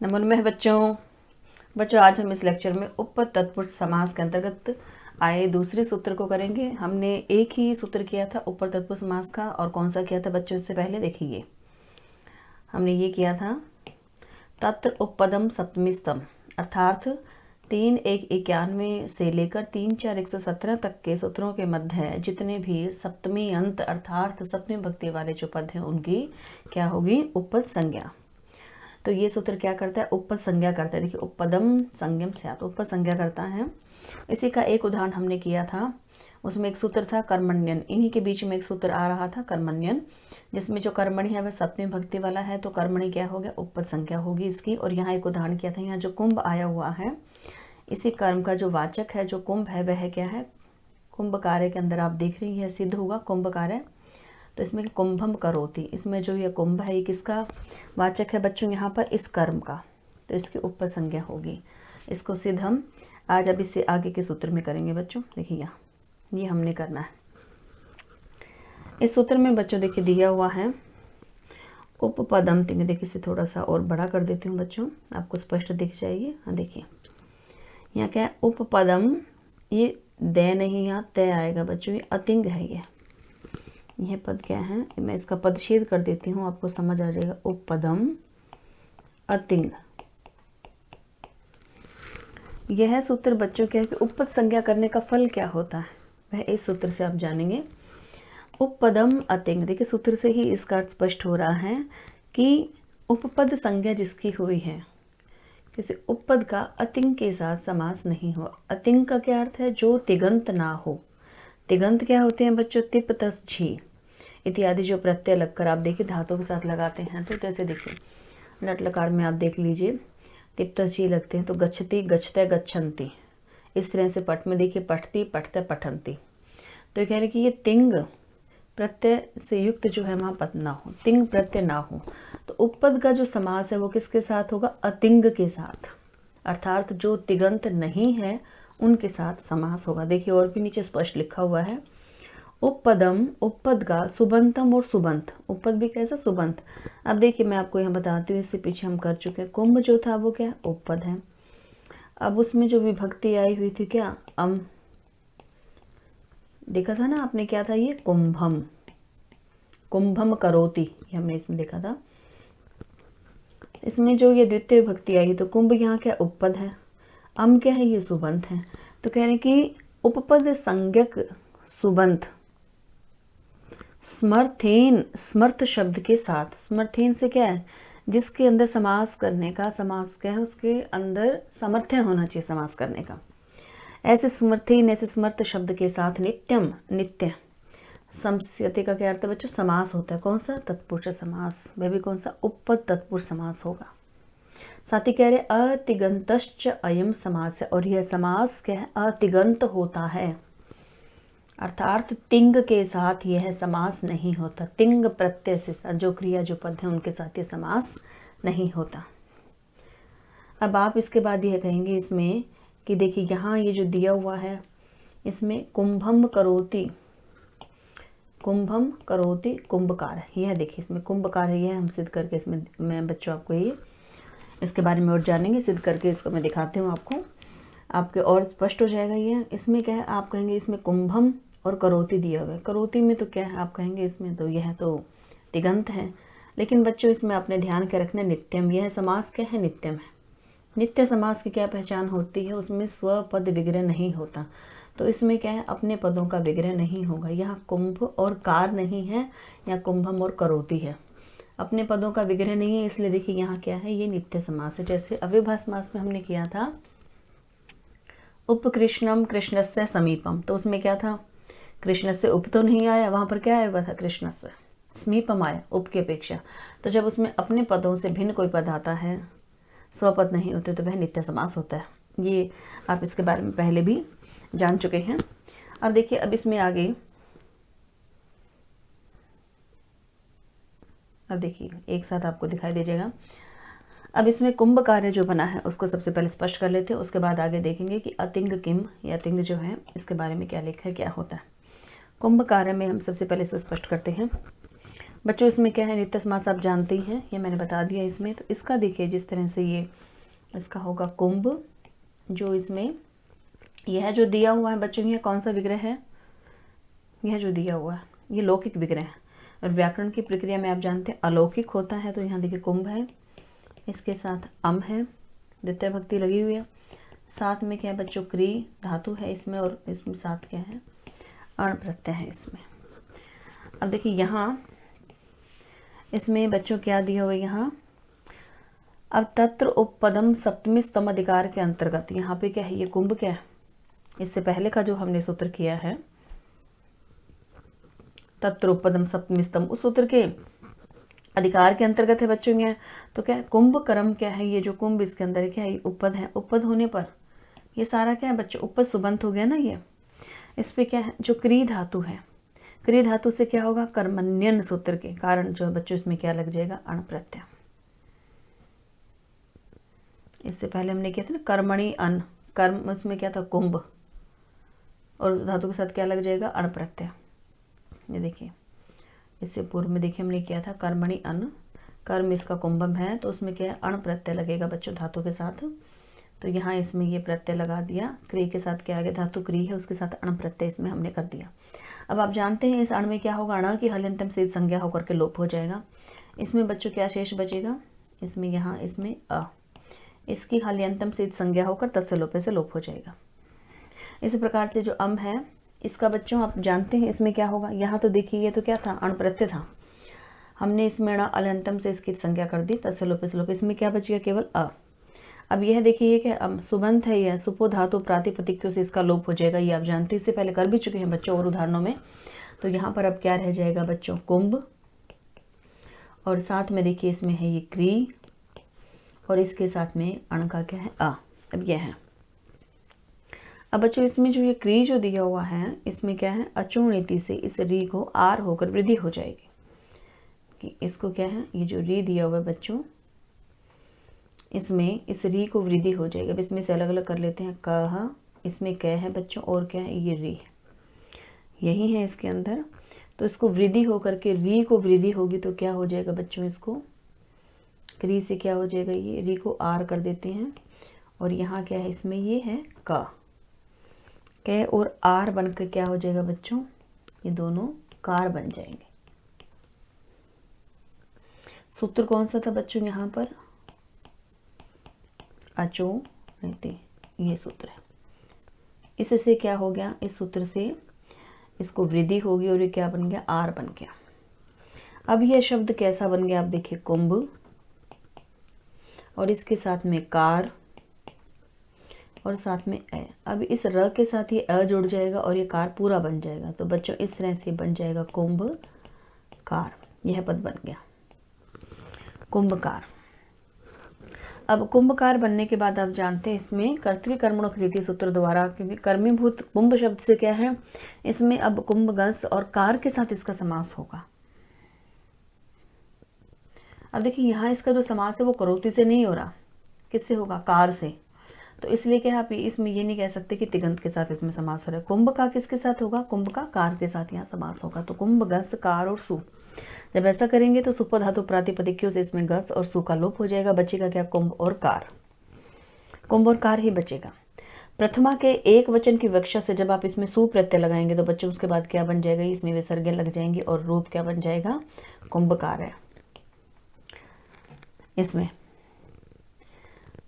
नमो नमः बच्चों आज हम इस लेक्चर में उपतत्पुरुष समास के अंतर्गत आए दूसरे सूत्र को करेंगे। हमने एक ही सूत्र किया था ऊपर तत्पुरुष समास का, और कौन सा किया था बच्चों इससे पहले देखिए। हमने ये किया था तत्र उपपदम सप्तमी स्तंभ, अर्थात 3-1-91 से लेकर 3-4-117 तक के सूत्रों के मध्य जितने भी सप्तमी अंत अर्थात सप्तमी भक्ति वाले जो पद हैं उनकी क्या होगी, उपपद संज्ञा। तो ये सूत्र क्या करता है, उपपद संज्ञा करता है। देखिए उपपदम संज्ञम स्यात्, उपपद संज्ञा करता है। इसी का एक उदाहरण हमने किया था, उसमें एक सूत्र था कर्मण्यन। इन्हीं के बीच में एक सूत्र आ रहा था कर्मण्यन, जिसमें जो कर्मणि है वह सप्तमी भक्ति वाला है, तो कर्मणि क्या हो गया, उपपद संज्ञा होगी इसकी। और यहाँ एक उदाहरण किया था, यहाँ जो कुंभ आया हुआ है इसी कर्म का जो वाचक है जो कुंभ है वह क्या है, कुंभ कार्य के अंदर आप देख रही है सिद्ध होगा कुंभ कार्य। तो इसमें कुंभम करोति, इसमें जो ये कुंभ है ये किसका वाचक है बच्चों, यहाँ पर इस कर्म का, तो इसकी उपपद संज्ञा होगी। इसको सिद्ध हम आज अब इससे आगे के सूत्र में करेंगे बच्चों। देखिए यहाँ ये हमने करना है। इस सूत्र में बच्चों देखिए दिया हुआ है उपपदम तिंग। देखिए इसे थोड़ा सा और बड़ा कर देती हूँ बच्चों, आपको स्पष्ट दिख जाएगी। हाँ देखिए यहाँ क्या है उपपदम, ये दे नहीं यहाँ तय आएगा बच्चों, ये अतिंग है। यह पद क्या है, मैं इसका पदच्छेद कर देती हूँ, आपको समझ आ जाएगा। उपपदम अतिंग, यह सूत्र बच्चों क्या है कि उपपद संज्ञा करने का फल क्या होता है वह इस सूत्र से आप जानेंगे। उपपदम अतिंग, देखिए सूत्र से ही इसका अर्थ स्पष्ट हो रहा है कि उपपद संज्ञा जिसकी हुई है, किसी उपपद का अतिंग के साथ समास नहीं हो। अतिंग का क्या अर्थ है, जो तिगंत ना हो। तिगंत क्या होते हैं बच्चों, तिप तस झी इत्यादि जो प्रत्यय लगकर आप देखिए धातु के साथ लगाते हैं। तो जैसे देखिए नट लकार में आप देख लीजिए तिप तस झी लगते हैं, तो गच्छति गच्छते गच्छन्ति, इस तरह से पठ में देखिए पठती पठते पठन्ति। तो ये कह रहे कि ये तिंग प्रत्यय से युक्त जो है वहाँ पद ना हो, तिंग प्रत्यय ना हो। तो उपपद का जो समास है वो किसके साथ होगा, अतिंग के साथ, अर्थात जो तिगंत नहीं है उनके साथ समास होगा। देखिए और भी नीचे स्पष्ट लिखा हुआ है उपपदम, उपपद का सुबंतम और सुबंत, उपपद भी कैसा सुबंत। अब देखिए मैं आपको यहाँ बताती हूँ, इससे पीछे हम कर चुके हैं। कुंभ जो था वो क्या उपपद है। अब उसमें जो विभक्ति आई हुई थी क्या, देखा था ना आपने क्या था, ये कुंभम, कुंभम करोति, ये हमने इसमें देखा था। इसमें जो ये द्वितीय विभक्ति आई तो कुंभ यहाँ क्या उपपद है, क्या है ये सुबंत है। तो कह रहे हैं कि उपपद संज्ञक सुबंत स्मर्थेन, स्मर्थ शब्द के साथ, स्मर्थेन से क्या है, जिसके अंदर समास करने का, समास क्या है उसके अंदर सामर्थ्य होना चाहिए समास करने का। ऐसे स्मर्थेन, ऐसे स्मर्थ शब्द के साथ नित्यम, नित्य समस्यते का क्या अर्थ है बच्चों, समास होता है। कौन सा, तत्पुरुष समास, वह भी कौन सा, उपपद तत्पुरुष समास होगा। साथ ही कह रहे अतिगंतश्च अयम समास है, और यह समास क्या है, अतिगंत होता है, अर्थात तिंग के साथ यह समास नहीं होता। तिंग प्रत्यय से जो क्रिया जो पद है उनके साथ यह समास नहीं होता। अब आप इसके बाद यह कहेंगे इसमें कि देखिए यहाँ ये जो दिया हुआ है इसमें कुंभम करोति, कुंभम करोति कुंभकार है, यह देखिए इसमें कुंभकार है, यह हम सिद्ध करके इसमें मैं बच्चों आपको ये इसके बारे में और जानेंगे, सिद्ध करके इसको मैं दिखाती हूँ आपको, आपके और स्पष्ट हो जाएगा। ये इसमें क्या है, आप कहेंगे इसमें कुंभम और करोति दिया हुआ है। करोति में तो क्या है, आप कहेंगे इसमें तो यह तो तिगंत है, लेकिन बच्चों इसमें अपने ध्यान के रखना नित्यम, यह समास क्या है, नित्यम है। नित्य समास की क्या पहचान होती है, उसमें स्वपद विग्रह नहीं होता। तो इसमें क्या है, अपने पदों का विग्रह नहीं होगा। यहाँ कुंभ और कार नहीं है, यहाँ कुंभम और करोति है, अपने पदों का विग्रह नहीं है, इसलिए देखिए यहाँ क्या है, ये नित्य समास है। जैसे अव्ययभाव समास में हमने किया था उपकृष्णम कृष्णस्य समीपम, तो उसमें क्या था, कृष्ण से उप तो नहीं आया, वहाँ पर क्या आया हुआ था, कृष्ण से समीपम आया, उप की अपेक्षा। तो जब उसमें अपने पदों से भिन्न कोई पद आता है, स्वपद नहीं होते, तो वह नित्य समास होता है। ये आप इसके बारे में पहले भी जान चुके हैं। अब देखिए अब इसमें आगे, अब देखिए एक साथ आपको दिखाई दे जाएगा। अब इसमें कुंभ कार्य जो बना है उसको सबसे पहले स्पष्ट कर लेते हैं, उसके बाद आगे देखेंगे कि अतिंग किम या अतिंग जो है इसके बारे में क्या लिखा है, क्या होता है। कुंभ कार्य में हम सबसे पहले इसे स्पष्ट करते हैं। बच्चों इसमें क्या है, नित्य समास आप जानते ही हैं, ये मैंने बता दिया इसमें। तो इसका देखिए जिस तरह से ये इसका होगा कुंभ, जो इसमें यह जो दिया हुआ है बच्चों, यह कौन सा विग्रह है, यह जो दिया हुआ है ये लौकिक विग्रह है। और व्याकरण की प्रक्रिया में आप जानते हैं अलौकिक होता है। तो यहाँ देखिए कुंभ है, इसके साथ अम है, द्वितीय भक्ति लगी हुई है, साथ में क्या है बच्चों क्री धातु है इसमें, और इसमें साथ क्या है अण प्रत्यय है इसमें। अब देखिए यहाँ इसमें बच्चों क्या दिया हुआ है यहाँ, अब तत्र उपपदम सप्तमी स्तंभ अधिकार के अंतर्गत यहाँ पे क्या है, ये कुंभ क्या है, इससे पहले का जो हमने सूत्र किया है तत्र उपपदम सप्तमी स्तंभ, उस सूत्र के अधिकार के अंतर्गत है बच्चों में। तो क्या है कुंभ कर्म क्या है, ये जो कुंभ इसके अंदर क्या है, ये उपपद है। उपपद होने पर ये सारा क्या है बच्चों, उपपद सुबंत हो गया ना। ये इस पे क्या है जो क्री धातु है, क्री धातु से क्या होगा, कर्मण्यन सूत्र के कारण जो बच्चों इसमें क्या लग जाएगा, अण प्रत्यय। इससे पहले हमने किया था ना कर्मणि अन, कर्म उसमें क्या था कुंभ, और धातु के साथ क्या लग जाएगा, अण प्रत्यय। ये देखिए इससे पूर्व में देखिए हमने किया था कर्मणि अन, कर्म इसका कुंभम है तो उसमें क्या है अण प्रत्यय लगेगा बच्चों धातु के साथ। तो यहाँ इसमें ये प्रत्यय लगा दिया, क्री के साथ क्या आ गया, धातु क्री है उसके साथ अण प्रत्यय इसमें हमने कर दिया। अब आप जानते हैं इस अण में क्या होगा, अण की हल्यंतम सिद्ध संज्ञा होकर के लोप हो जाएगा। इसमें बच्चों क्या शेष बचेगा, इसमें यहाँ इसमें अ, इसकी हल्यंतम सिद्ध संज्ञा होकर तस्य लोपे से लोप हो जाएगा। इसी प्रकार से जो अम है इसका बच्चों आप जानते हैं इसमें क्या होगा, यहाँ तो देखिए ये तो क्या था अण प्रत्यय था, हमने इसमें अण अलंतम से इसकी संज्ञा कर दी तस्य लोपे से लोप, इसमें क्या बच गया केवल अ। अब यह देखिए ये क्या सुबंत है, यह सुपो धातु प्रातिपदिक्यों से इसका लोप हो जाएगा, ये आप जानते हैं, इससे पहले कर भी चुके हैं बच्चों और उदाहरणों में। तो यहाँ पर अब क्या रह जाएगा बच्चों, कुंभ, और साथ में देखिए इसमें है ये क्री, और इसके साथ में अण का क्या है अ। अब यह है, अब बच्चों इसमें जो ये क्री जो दिया हुआ है इसमें क्या है, अचूर्णिति से इस री को आर होकर वृद्धि हो जाएगी, कि इसको क्या है, ये जो री दिया हुआ है बच्चों इसमें इस री को वृद्धि हो जाएगी। अब इसमें से अलग अलग कर लेते हैं, कह इसमें क है बच्चों, और क्या है ये री, यही है इसके अंदर। तो इसको वृद्धि होकर के री को वृद्धि होगी तो क्या हो जाएगा बच्चों, इसको क्री से क्या हो जाएगा, ये री को आर कर देते हैं, और यहाँ क्या है इसमें ये है क और आर बनकर क्या हो जाएगा बच्चों, ये दोनों कार बन जाएंगे। सूत्र कौन सा था बच्चों यहाँ पर, अचो नीति, ये सूत्र है। इससे क्या हो गया, इस सूत्र से इसको वृद्धि होगी और ये क्या बन गया, आर बन गया। अब यह शब्द कैसा बन गया, आप देखिए कुंभ, और इसके साथ में कार, और साथ में ए। अब इस र के साथ ये अ जुड़ जाएगा और ये कार पूरा बन जाएगा। तो बच्चों इस तरह से बन जाएगा कुंभ कार, यह पद बन गया कुंभकार। अब कुंभकार बनने के बाद आप जानते हैं इसमें कर्तृकर्मणो कृति सूत्र द्वारा, क्योंकि कर्मीभूत कुंभ शब्द से क्या है, इसमें अब कुंभ गस और कार के साथ इसका समास होगा। अब देखिए यहाँ इसका जो समास है वो करोति से नहीं हो रहा, किससे होगा, कार से। तो इसलिए क्या आप इसमें ये नहीं कह सकते कि तिगंत के साथ इसमें समास हो रहा है। कुंभ का किसके साथ होगा, कुंभ का कार के साथ यहाँ समास होगा। तो कुंभ गस कार और सु, जब ऐसा करेंगे तो सुपो धातु प्रातिपदिक्यों से इसमें गस और सु का लोप हो जाएगा, बचेगा क्या, कुंभ और कार, कुंभ और कार ही बचेगा। प्रथमा के एक वचन की विवक्षा से जब आप इसमें सु प्रत्यय लगाएंगे तो बच्चों उसके बाद क्या बन जाएगा, इसमें विसर्गें लग जाएंगी और रूप क्या बन जाएगा, कुंभकार है। इसमें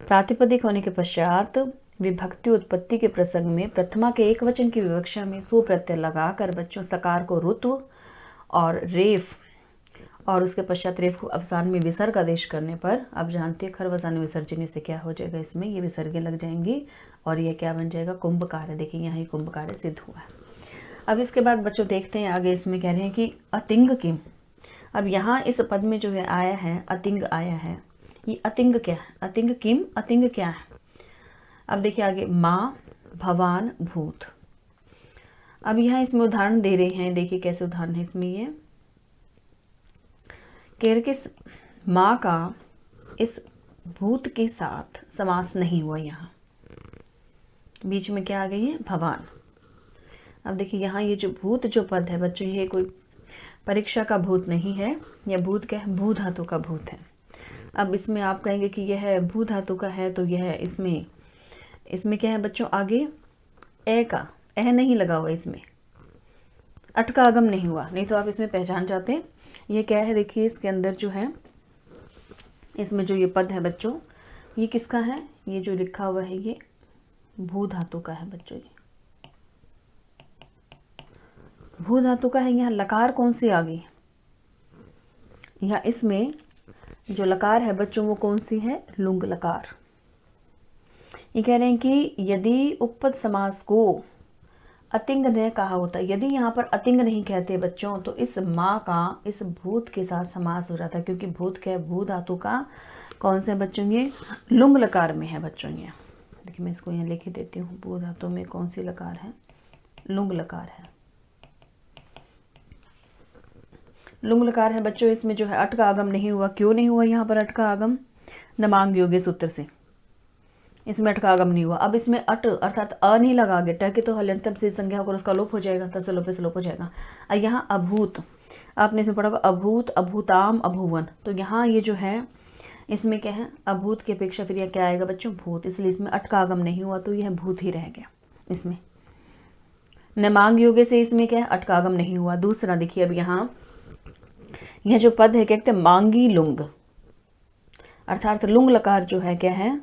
प्रातिपदिक होने के पश्चात विभक्ति उत्पत्ति के प्रसंग में प्रथमा के एक वचन की विवक्षा में सु प्रत्यय लगाकर बच्चों सकार को ऋतु और रेफ, और उसके पश्चात रेफ को अवसान में विसर्ग आदेश करने पर आप जानते हैं खरवसान विसर्जन से क्या हो जाएगा, इसमें ये विसर्गें लग जाएंगी और ये क्या बन जाएगा, कुंभकार है। देखिए यहाँ ही कुंभकार सिद्ध हुआ है। अब इसके बाद बच्चों देखते हैं आगे, इसमें कह रहे हैं कि अतिंग किम। अब यहाँ इस पद में जो है आया है अतिंग आया है, ये अतिंग क्या है, अतिंग किम, अतिंग क्या है। अब देखिए आगे माँ भवान भूत। अब यहाँ इसमें उदाहरण दे रहे हैं, देखिए कैसे उदाहरण है इसमें, ये कह रहे कि माँ का इस भूत के साथ समास नहीं हुआ, यहाँ बीच में क्या आ गई है, भवान। अब देखिए यहाँ ये जो भूत जो पद है बच्चों, ये कोई परीक्षा का भूत नहीं है, यह भूत क्या है, भू धातु का भूत है। अब इसमें आप कहेंगे कि यह भू धातु का है तो यह इसमें क्या है बच्चों, आगे ए का ए नहीं लगा हुआ, इसमें अट का आगम नहीं हुआ, नहीं तो आप इसमें पहचान जाते हैं। ये क्या है, देखिए इसके अंदर जो है, इसमें जो ये पद है बच्चों, ये किसका है, ये जो लिखा हुआ है ये भू धातु का है बच्चों। ये भू धातु का है। यहाँ लकार कौन सी आ गई, यहाँ इसमें जो लकार है बच्चों वो कौन सी है, लुंग लकार। ये कह रहे हैं कि यदि उपपद समास को अतिंग ने कहा होता, यदि यहाँ पर अतिंग नहीं कहते बच्चों तो इस माँ का इस भूत के साथ समास हो जाता है, क्योंकि भूत क्या है, भू धातु का कौन से बच्चों, ये लुंग लकार में है बच्चों। ये देखिए मैं इसको यहाँ लिख ही देती हूँ, भू धातु में कौन सी लकार है, लुंग लकार है। लुंग लकार है बच्चों। इसमें जो है अट का आगम नहीं हुआ, क्यों नहीं हुआ यहाँ पर अट का आगम, नमांग योग्य सूत्र से इसमें अट का आगम नहीं हुआ। अब इसमें अट अर्थात अ नहीं लगा, आगे ट की तो हल्यंतम से संज्ञा होकर उसका लोप हो जाएगा, तस्य लोपे से लोप हो जाएगा। और यहाँ अभूत, आपने इसमें पढ़ा होगा अभूत, अभूताम, अभुवन, तो यहाँ ये जो है इसमें क्या है, अभूत की अपेक्षा फिर यह क्या आएगा बच्चों, भूत, इसलिए इसमें अट का आगम नहीं हुआ तो यह भूत ही रह गया। इसमें नमांग योग्य से इसमें क्या है, अट का आगम नहीं हुआ। दूसरा देखिए अब यहाँ यह जो पद है क्या कहते हैं, मांगी लुंग, अर्थात लुंग लकार जो है क्या है,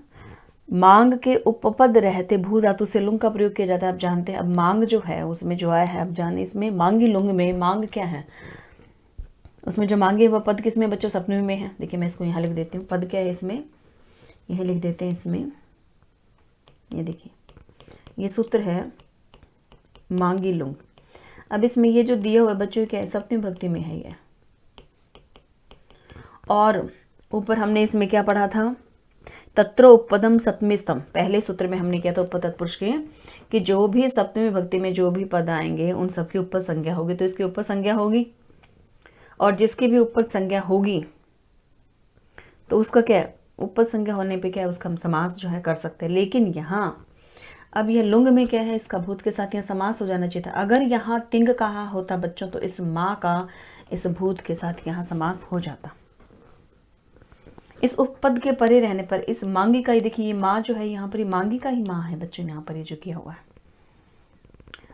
मांग के उपपद रहते भू धातु से लुंग का प्रयोग किया जाता है, आप जानते हैं। अब मांग जो है उसमें जो आया है, आप जाने इसमें मांगी लुंग में मांग क्या है, उसमें जो मांगे वह पद किसमें बच्चों, सप्तमी में है। देखिए मैं इसको यहाँ लिख देती हूँ, पद क्या है इसमें, यह लिख देते हैं इसमें, ये देखिए ये सूत्र है मांगी लुंग। अब इसमें ये जो दिया हुआ है बच्चों क्या है, सप्तमी भक्ति में है ये। और ऊपर हमने इसमें क्या पढ़ा था, तत्र उपपदम सप्तमी स्तंभ, पहले सूत्र में हमने किया था उपपद तत्पुरुष के, कि जो भी सप्तमी भक्ति में जो भी पद आएंगे उन सबकी उपपद संज्ञा होगी, तो इसकी उपपद संज्ञा होगी, और जिसकी भी उपपद संज्ञा होगी तो उसका क्या, उपपद संज्ञा होने पे क्या उसका हम समास जो है कर सकते हैं। लेकिन यहाँ अब यह लुंग में क्या है, इसका भूत के साथ यहाँ समास हो जाना चाहिए था। अगर यहाँ तिंग कहा होता बच्चों तो इस माँ का इस भूत के साथ यहाँ समास हो जाता। इस उपपद के परे रहने पर इस मांगी का ही, देखिए ये माँ जो है यहाँ पर ये मांगी का ही माँ है बच्चों, यहाँ पर ये जो किया हुआ है।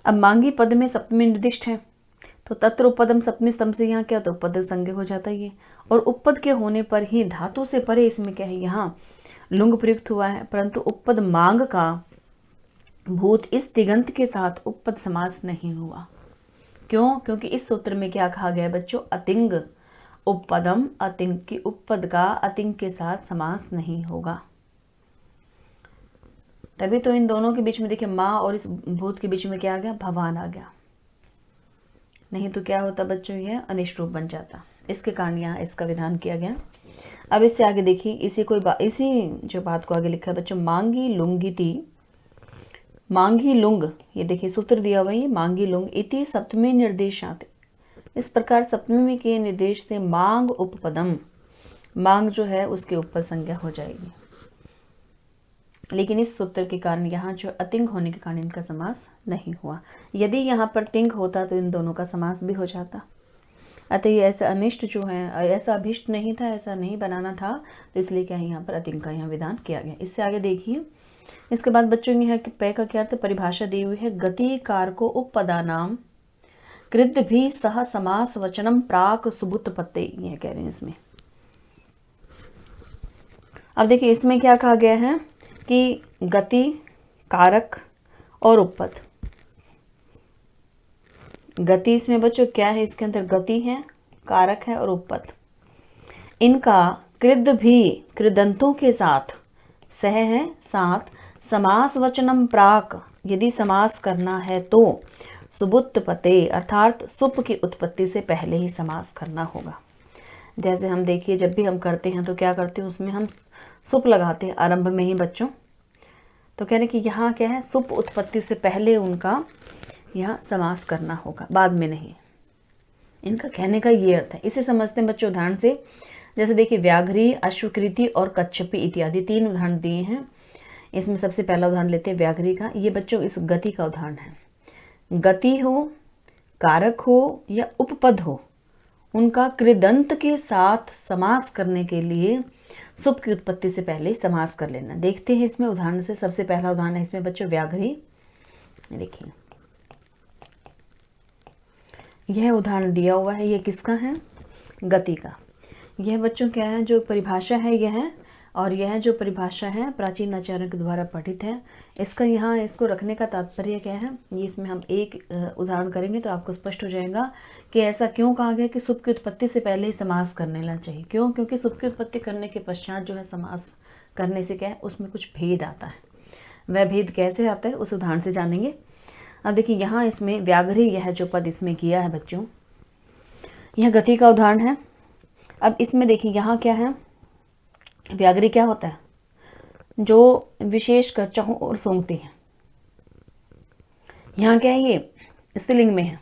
अब मांगी पद में सप्तमी निर्दिष्ट है, तो तत्र उपपदम सप्तमी स्तंभ से यहाँ क्या, तो उपपद संज्ञा हो जाता है ये। और उपपद के होने पर ही धातु से परे इसमें क्या है, यहाँ लुंग प्रयुक्त हुआ है, परंतु उपपद मांग का भूत इस तिगंत के साथ उपपद समास नहीं हुआ। क्यों, क्योंकि इस सूत्र में क्या कहा गया बच्चों, अतिंग उपपदम, अतिंग की उपपद का अतिंग के साथ समास नहीं होगा। तभी तो इन दोनों के बीच में देखिए माँ और इस भूत के बीच में क्या आ गया, भवान आ गया, नहीं तो क्या होता बच्चों, यह अनिष्ट रूप बन जाता। इसके कारण यहाँ इसका विधान किया गया। अब इससे आगे देखिए, इसी जो बात को आगे लिखा है बच्चों, मांगी लुंगिति, मांगी लुंग, ये देखिए सूत्र दिया हुआ है, मांगी लुंग इति सप्तमी निर्देशात, इस प्रकार सप्तमी के निर्देश से मांग उपपदम, मांग जो है उसके ऊपर संज्ञा हो जाएगी। लेकिन इस सूत्र के कारण यहाँ जो अतिंग होने के कारण इनका समास नहीं हुआ। यदि यहाँ पर तिंग होता तो इन दोनों का समास भी हो जाता। अतः ये ऐसा अनिष्ट जो है, ऐसा अभिष्ट नहीं था, ऐसा नहीं बनाना था, तो इसलिए क्या है यहाँ पर अतिंग का यहाँ विधान किया गया। इससे आगे देखिए, इसके बाद बच्चों ने यहाँ पे का क्या अर्थ, परिभाषा दी हुई है, गति कारको उपपदानाम कृत भी सह समास वचनम प्राक सुबुत पत्ते, ये कह रहे हैं इसमें। अब देखिए इसमें क्या कहा गया है कि गति, कारक और उपपद। गति इसमें बच्चों क्या है, इसके अंदर गति है, कारक है और उपपद, इनका कृद भी कृदंतों के साथ, सह है साथ, समास वचनम प्राक, यदि समास करना है तो सुबुत्पते अर्थात सुप की उत्पत्ति से पहले ही समास करना होगा। जैसे हम देखिए जब भी हम करते हैं तो क्या करते हैं, उसमें हम सुप लगाते हैं आरंभ में ही बच्चों। तो कह रहे कि यहाँ क्या है, सुप उत्पत्ति से पहले उनका यहाँ समास करना होगा, बाद में नहीं। इनका कहने का ये अर्थ है। इसे समझते हैं बच्चों उदाहरण से। जैसे देखिए व्याघ्री, अश्वकृति और कच्छपी इत्यादि 3 उदाहरण दिए हैं। इसमें सबसे पहला उदाहरण लेते हैं व्याघ्री का। ये बच्चों इस गति का उदाहरण है। गति हो, कारक हो या उपपद हो, उनका कृदंत के साथ समास करने के लिए सुप की उत्पत्ति से पहले समास कर लेना। देखते हैं इसमें उदाहरण से। सबसे पहला उदाहरण है इसमें बच्चों व्याघ्री। देखिए यह उदाहरण दिया हुआ है, ये किसका है? गति का। यह बच्चों क्या है, जो परिभाषा है यह है, और यह जो परिभाषा है प्राचीन आचार्यों के द्वारा पठित है। इसका यहाँ इसको रखने का तात्पर्य क्या है, ये इसमें हम एक उदाहरण करेंगे तो आपको स्पष्ट हो जाएगा कि ऐसा क्यों कहा गया कि सुप की उत्पत्ति से पहले ही समास कर लेना चाहिए। क्यों? क्योंकि सुप की उत्पत्ति करने के पश्चात जो है समास करने से क्या है, उसमें कुछ भेद आता है। वह भेद कैसे आता है उस उदाहरण से जानेंगे। अब देखिए यहाँ इसमें व्याघ्री, यह जो पद इसमें किया है बच्चों, यह गति का उदाहरण है। अब इसमें देखिए यहाँ क्या है, व्याघ्री क्या होता है? जो विशेष कर चहु और सूंघती है। यहाँ क्या है, ये स्त्रीलिंग में है।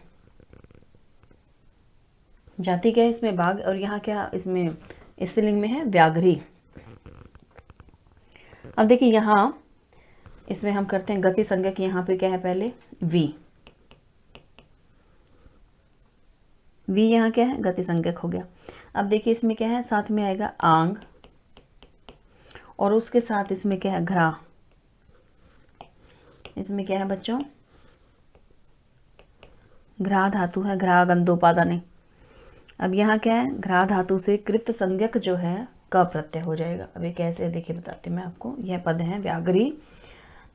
जाति क्या है इसमें? बाघ। और यहाँ क्या इसमें स्त्रीलिंग में है? व्याघ्री। अब देखिए यहाँ इसमें हम करते हैं गति संज्ञक। यहाँ पे क्या है पहले? वी। वी यहाँ क्या है? गति संज्ञक हो गया। अब देखिए इसमें क्या है, साथ में आएगा आंग, और उसके साथ इसमें क्या है? घ्रा। इसमें क्या है बच्चों? घ्रा धातु है, घ्रा गंधोपादाने। अब यहाँ क्या है? घ्रा धातु से कृत संज्ञक जो है क प्रत्यय हो जाएगा। अब ये कैसे, देखिए बताती मैं आपको। यह पद है व्याघ्री,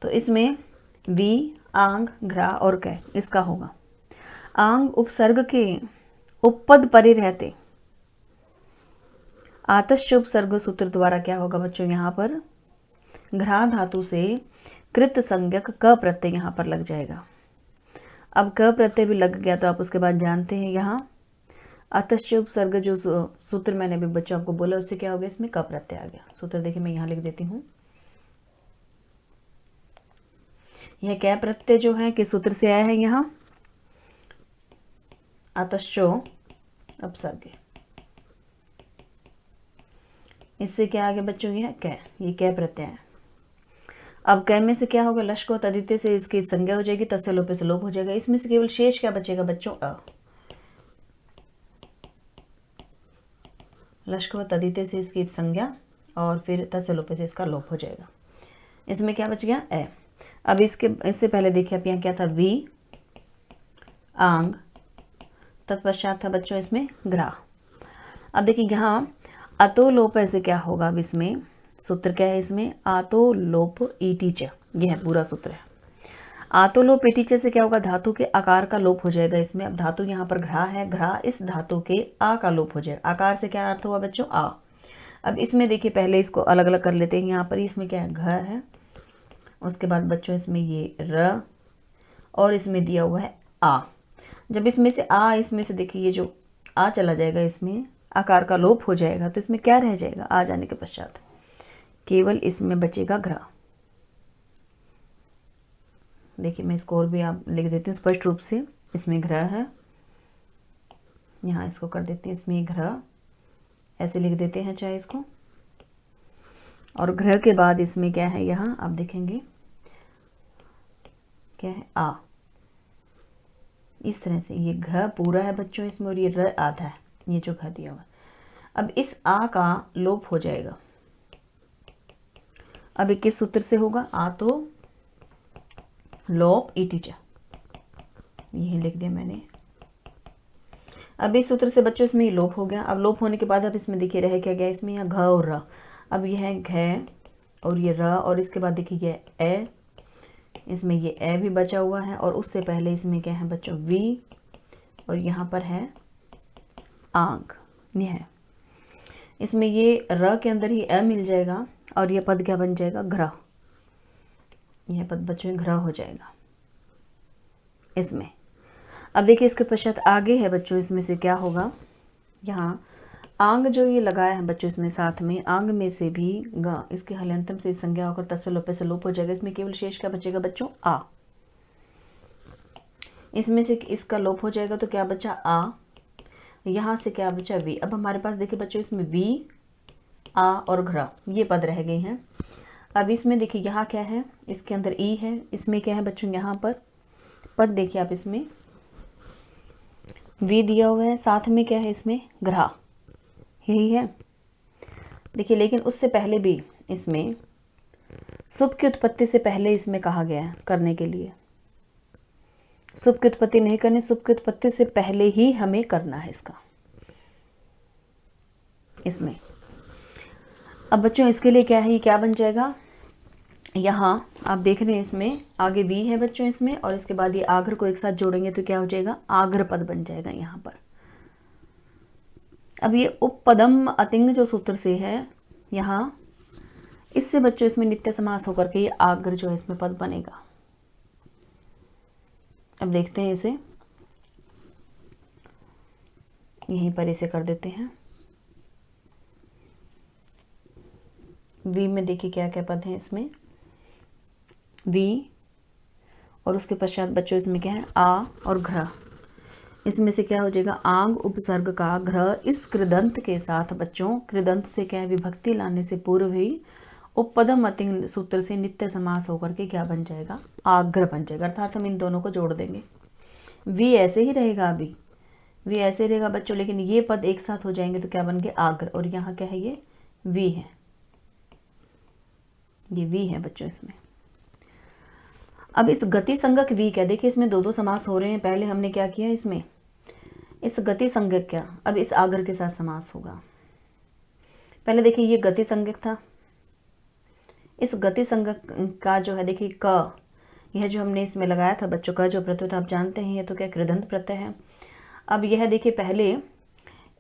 तो इसमें वी, आंग, घ्रा और कै इसका होगा। आंग उपसर्ग के उपपद परे रहते आतश्च उपसर्ग सूत्र द्वारा क्या होगा बच्चों, यहाँ पर घ्रा धातु से कृत संज्ञक क प्रत्यय यहाँ पर लग जाएगा। अब क प्रत्यय भी लग गया तो आप उसके बाद जानते हैं यहाँ अतश्च उपसर्ग जो सूत्र मैंने अभी बच्चों आपको बोला, उससे क्या हो गया, इसमें क प्रत्यय आ गया। सूत्र देखिए मैं यहाँ लिख देती हूँ। यह कै प्रत्यय जो है किस सूत्र से आया है? यहाँ अतश्चो उपसर्ग, इससे क्या आ गया बच्चों? यह कै, ये कै प्रत्यय है। अब कै में से क्या होगा? लश्क व तदिते से इसकी संज्ञा हो जाएगी, तस्य लोपे से लोप हो जाएगा। इसमें से केवल शेष क्या बचेगा बच्चों? अ। लश्क व तदिते से इसकी संज्ञा और फिर तस्य लोपे से इसका लोप हो जाएगा। इसमें क्या बच गया? ए। अब इससे पहले देखिए आप यहाँ क्या था? वी, आंग, तत्पश्चात था बच्चों इसमें ग्रा। अब देखिए यहाँ अतो लोप ऐसे क्या होगा? अब इसमें सूत्र क्या है? इसमें आतो लोप ईटीच, यह है पूरा सूत्र है। आतो लोप ईटीच से क्या होगा? धातु के आकार का लोप हो जाएगा इसमें। अब धातु यहाँ पर घ्रा है, घ्रा इस धातु के आ का लोप हो जाएगा। आकार से क्या अर्थ हुआ बच्चों? आ। अब इसमें देखिए पहले इसको अलग अलग कर लेते हैं। यहाँ पर इसमें क्या है? घ है, उसके बाद बच्चों इसमें ये र, और इसमें दिया हुआ है आ। जब इसमें से आ, इसमें से देखिए ये जो आ चला जाएगा, इसमें आकार का लोप हो जाएगा, तो इसमें क्या रह जाएगा? आ जाने के पश्चात केवल इसमें बचेगा घ्रा। देखिए मैं इसको और भी आप लिख देती हूँ स्पष्ट रूप से। इसमें घ्रा है, यहाँ इसको कर देती हूँ इसमें घ्रा, ऐसे लिख देते हैं चाहे इसको। और घ्र के बाद इसमें क्या है? यहाँ आप देखेंगे क्या है? आ। इस तरह से ये घ पूरा है बच्चों इसमें, और ये र आधा है, ये जो घ दिया हुआ। अब इस आ का लोप हो जाएगा। अब ये किस सूत्र से होगा? आ तो लोप ईटीचा, यही लिख दिया मैंने। अब इस सूत्र से बच्चों इसमें ये लोप हो गया। अब लोप होने के बाद अब इसमें देखिए रह क्या गया? इसमें यहाँ घ और र। अब ये है घ और ये र, और इसके बाद देखिए ये ए, इसमें ये ए भी बचा हुआ है, और उससे पहले इसमें क्या है बच्चों? वी, और यहाँ पर है आंग। ये है, इसमें ये र के अंदर ही ए मिल जाएगा, और ये पद क्या बन जाएगा? घ्रा। यह पद बच्चों घ्रा हो जाएगा इसमें। अब देखिए इसके पश्चात आगे है बच्चों, इसमें से क्या होगा? यहाँ आंग जो ये लगाया है बच्चों, इसमें साथ में आंग में से भी ग, इसके हलंतम से संज्ञा होकर तस्य लोपे से लोप हो जाएगा। इसमें केवल शेष क्या बचेगा बच्चों? आ। इसमें से इसका लोप हो जाएगा तो क्या बचा? आ। यहाँ से क्या बचा? वी। अब हमारे पास देखिए बच्चों इसमें वी, आ और घ्रा, ये पद रह गए हैं। अब इसमें देखिए यहाँ क्या है? इसके अंदर ई है। इसमें क्या है बच्चों? यहाँ पर पद देखिए आप, इसमें वी दिया हुआ है, साथ में क्या है इसमें ग्रह, यही है। देखिए लेकिन उससे पहले भी इसमें सुप की उत्पत्ति से पहले इसमें कहा गया है करने के लिए। सुप की उत्पत्ति नहीं करनी, सुप की उत्पत्ति से पहले ही हमें करना है इसका, इसमें। अब बच्चों इसके लिए क्या है, ये क्या बन जाएगा, यहाँ आप देख रहे हैं इसमें आगे वी है बच्चों इसमें, और इसके बाद ये आग्र को एक साथ जोड़ेंगे तो क्या हो जाएगा, आग्र पद बन जाएगा यहाँ पर। अब ये उपपदम अतिंग जो सूत्र से है यहाँ, इससे बच्चों इसमें नित्य समास होकर के ये आग्र जो है इसमें पद बनेगा। अब देखते हैं इसे, यहीं पर इसे कर देते हैं। वी में देखिए क्या क्या पद हैं इसमें, वी और उसके पश्चात बच्चों इसमें क्या है, आ और घ्र। इसमें से क्या हो जाएगा, आंग उपसर्ग का घ्र इस कृदंत के साथ बच्चों, कृदंत से क्या है विभक्ति लाने से पूर्व ही उपपदम अतिंग सूत्र से नित्य समास होकर के क्या बन जाएगा, आग्र बन जाएगा। अर्थात हम इन दोनों को जोड़ देंगे। वी ऐसे ही रहेगा, अभी वी ऐसे रहेगा बच्चों, लेकिन ये पद एक साथ हो जाएंगे तो क्या बन गए, आग्र। और यहाँ क्या है, ये वी है, ये वी है बच्चों इसमें। अब इस गति संज्ञक वी क्या, देखिए इसमें दो दो समास हो रहे हैं। पहले हमने क्या किया इसमें, इस गति संज्ञक क्या, अब इस आग्र के साथ समास होगा। पहले देखिए ये गति संज्ञक था, इस गति संज्ञक का जो है देखिए क, यह जो हमने इसमें लगाया था बच्चों का जो प्रत्यय था, आप जानते हैं ये तो क्या कृदंत प्रत्यय है। अब यह देखिए पहले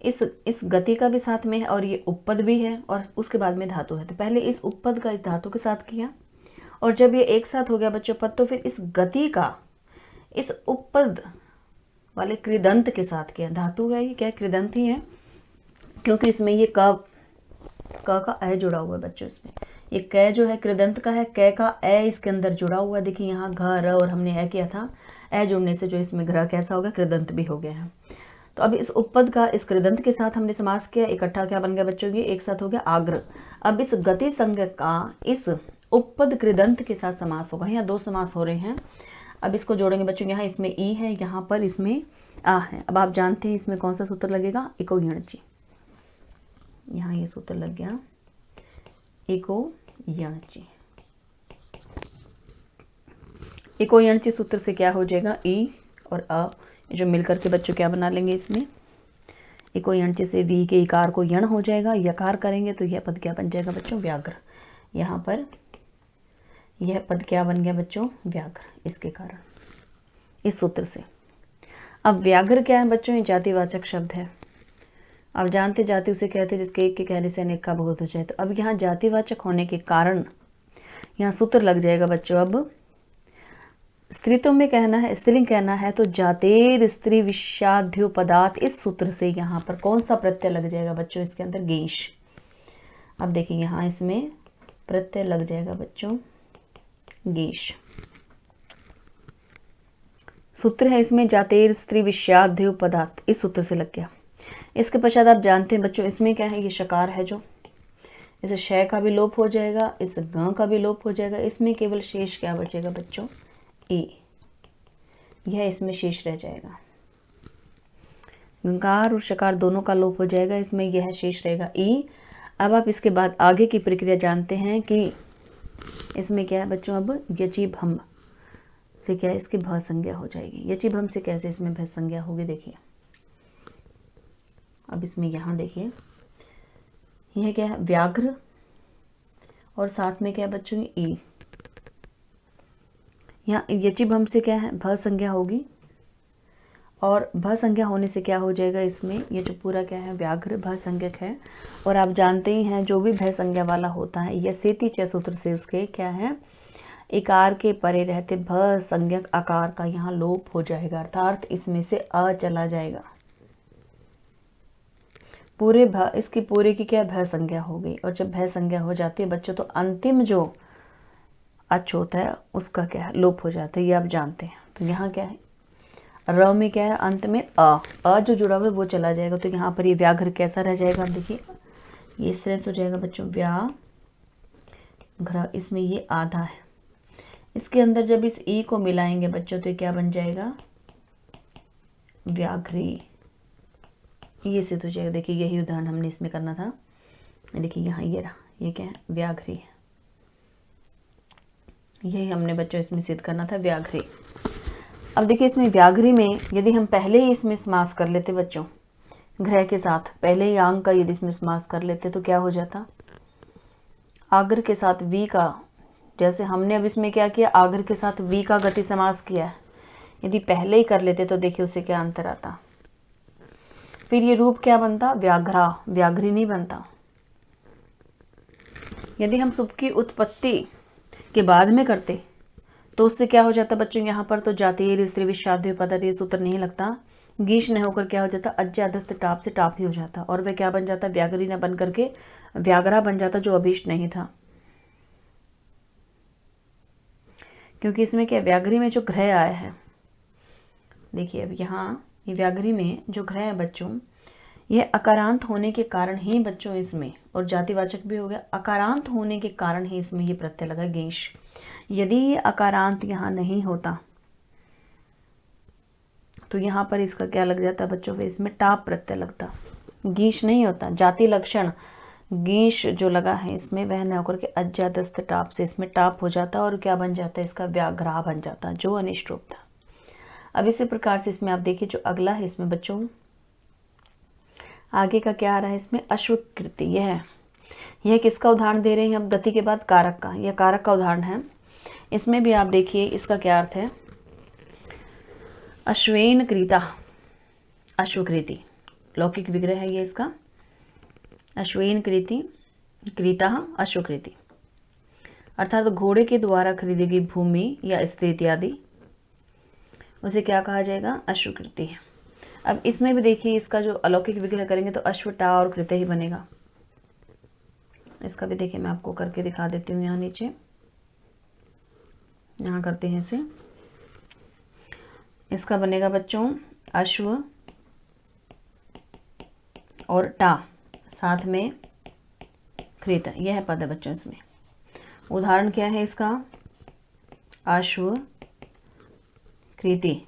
इस गति का भी साथ में है और ये उपपद भी है और उसके बाद में धातु है, तो पहले इस उपपद का इस धातु के साथ किया, और जब ये एक साथ हो गया बच्चों पद, तो फिर इस गति का इस उपपद वाले कृदंत के साथ किया। धातु है ये, क्या कृदंत ही है, क्योंकि इसमें ये क का अ जुड़ा हुआ है बच्चों। इसमें ये क जो है कृदंत का है, क का अ इसके अंदर जुड़ा हुआ है। देखिए यहाँ घ र और हमने अ किया था, अ जुड़ने से जो इसमें ग्रह कैसा हो गया, कृदंत भी हो गया है। तो अब इस उपपद का इस कृदंत के साथ हमने समास किया, इकट्ठा क्या बन गया बच्चों, ये एक साथ हो गया आग्र। अब इस गति संज्ञक का इस उपपद कृदंत के साथ समास होगा। यहाँ दो समास हो रहे हैं। अब इसको जोड़ेंगे बच्चों, यहाँ इसमें ई है, यहाँ पर इसमें आ है। अब आप जानते हैं इसमें कौन सा सूत्र लगेगा, इको यणची। यहाँ ये सूत्र लग गया इको यणची। इको यणची सूत्र से क्या हो जाएगा, ई और अ जो मिलकर के बच्चों क्या बना लेंगे इसमें, इको यणची से वी के इकार को यण हो जाएगा, यकार करेंगे तो यह पद क्या बन जाएगा बच्चों, व्याघ्र। यहाँ पर यह पद क्या बन गया बच्चों, व्याघ्र, इसके कारण, इस सूत्र से। अब व्याघ्र क्या है बच्चों, ये जातिवाचक शब्द है। अब जानते जाति उसे कहते हैं जिसके एक के कहने से अनेक का बहुत हो जाए। तो अब यहाँ जातिवाचक होने के कारण यहाँ सूत्र लग जाएगा बच्चों। अब स्त्रीत्व में कहना है, स्त्रीलिंग कहना है, तो जातेर स्त्री विषाद्योपदात, इस सूत्र से यहाँ पर कौन सा प्रत्यय लग जाएगा बच्चों, इसके अंदर गेश। अब देखिए यहाँ इसमें प्रत्यय लग जाएगा बच्चों गेश। सूत्र है इसमें जातेर स्त्री विषाद्योपदात, इस सूत्र से लग गया। इसके पश्चात आप जानते हैं बच्चों इसमें क्या है, ये शकार है जो, इसे शय का भी लोप हो जाएगा, इस ग का भी लोप हो जाएगा। इसमें केवल शेष क्या बचेगा बच्चों, ए, यह इसमें शेष रह जाएगा। गंकार और शकार दोनों का लोप हो जाएगा, इसमें यह शेष रहेगा ई। अब आप इसके बाद आगे की प्रक्रिया जानते हैं कि इसमें क्या है बच्चों, अब यची भम से क्या है, इसकी भ संज्ञा हो जाएगी। यची भम से कैसे इसमें भ संज्ञा होगी, देखिए अब इसमें यहाँ देखिए यह क्या है, व्याघ्र और साथ में क्या है बच्चों, ई। यहाँ यची भम से क्या है, भ संज्ञा होगी, और भ संज्ञा होने से क्या हो जाएगा इसमें, ये जो पूरा क्या है व्याघ्र भ संज्ञक है। और आप जानते ही हैं जो भी भ संज्ञा वाला होता है यह सेती च सूत्र से उसके क्या है, इकार के परे रहते भ संज्ञक आकार का यहाँ लोप हो जाएगा, अर्थात इसमें से अ चला जाएगा। पूरे भ, इसकी पूरे की क्या भ संज्ञा हो गई, और जब भ संज्ञा हो जाती है बच्चों तो अंतिम जो अच होता है उसका क्या है, लोप हो जाता है, ये आप जानते हैं। तो यहाँ क्या है, र में क्या है, अंत में अ जो जुड़ा हुआ है वो चला जाएगा। तो यहाँ पर ये व्याघ्र कैसा रह जाएगा, आप देखिए ये इस तरह से हो जाएगा बच्चों, व्याघ्र। इसमें ये आधा है, इसके अंदर जब इस ई को मिलाएंगे बच्चों तो ये क्या बन जाएगा, व्याघ्री। ये सिद्ध हो जाएगा। देखिए यही उदाहरण हमने इसमें करना था। देखिए यहाँ ये रहा, ये क्या है, व्याघ्री। यही हमने बच्चों इसमें सिद्ध करना था, व्याघ्री। अब देखिए इसमें व्याघ्री में यदि हम पहले ही इसमें समास कर लेते बच्चों, ग्रह के साथ पहले ही आंग का यदि इसमें समास कर लेते तो क्या हो जाता, आग्र के साथ वी का, जैसे हमने अब इसमें क्या किया, आग्र के साथ वी का गति समास किया है, यदि पहले ही कर लेते तो देखिए उससे क्या अंतर आता। फिर ये रूप क्या बनता, व्याघ्रा, व्याघ्री नहीं बनता। यदि हम सुप की उत्पत्ति के बाद में करते तो उससे क्या हो जाता बच्चों, यहाँ पर तो जाति स्त्री विषाद्य पदार्थ ये सूत्र नहीं लगता, गीश न होकर क्या हो जाता, अज्जादस्त टाप से टाप ही हो जाता, और वह क्या बन जाता, व्याघ्री न बन करके व्याघ्रा बन जाता, जो अभीष्ट नहीं था। क्योंकि इसमें क्या, व्याघ्री में जो ग्रह आया है, देखिए अब यहाँ ये व्याघ्री में जो ग्रह है बच्चों, यह अकारांत होने के कारण ही बच्चों इसमें, और जातिवाचक भी हो गया, अकारांत होने के कारण ही इसमें ये प्रत्यय लगा गेश। यदि ये अकारांत यहाँ नहीं होता तो यहाँ पर इसका क्या लग जाता बच्चों, फिर इसमें टाप प्रत्यय लगता, गीश नहीं होता। जाति लक्षण गीश जो लगा है इसमें वह न होकर के अज्जादस्त टाप से इसमें टाप हो जाता, और क्या बन जाता है, इसका व्याघ्रा बन जाता, जो अनिष्ट रूप था। अब इसी प्रकार से इसमें आप देखिए जो अगला है इसमें बच्चों, आगे का क्या आ रहा है इसमें, अश्वकृति। यह किसका उदाहरण दे रहे हैं, अब गति के बाद कारक का, यह कारक का उदाहरण है। इसमें भी आप देखिए इसका क्या अर्थ है, अश्वेन कृता, अश्वकृति, लौकिक विग्रह है ये इसका, अश्वेन कृति कृता अश्वकृति, अर्थात घोड़े के द्वारा खरीदी गई भूमि या स्त्री इत्यादि, उसे क्या कहा जाएगा, अश्वकृति। अब इसमें भी देखिए इसका जो अलौकिक विग्रह करेंगे तो अश्वटा और कृत ही बनेगा। इसका भी देखिए मैं आपको करके दिखा देती हूँ, यहाँ नीचे यहाँ करते हैं इसे, इसका बनेगा बच्चों अश्व और टा साथ में कृत, यह पद है बच्चों। इसमें उदाहरण क्या है इसका, अश्व कृति,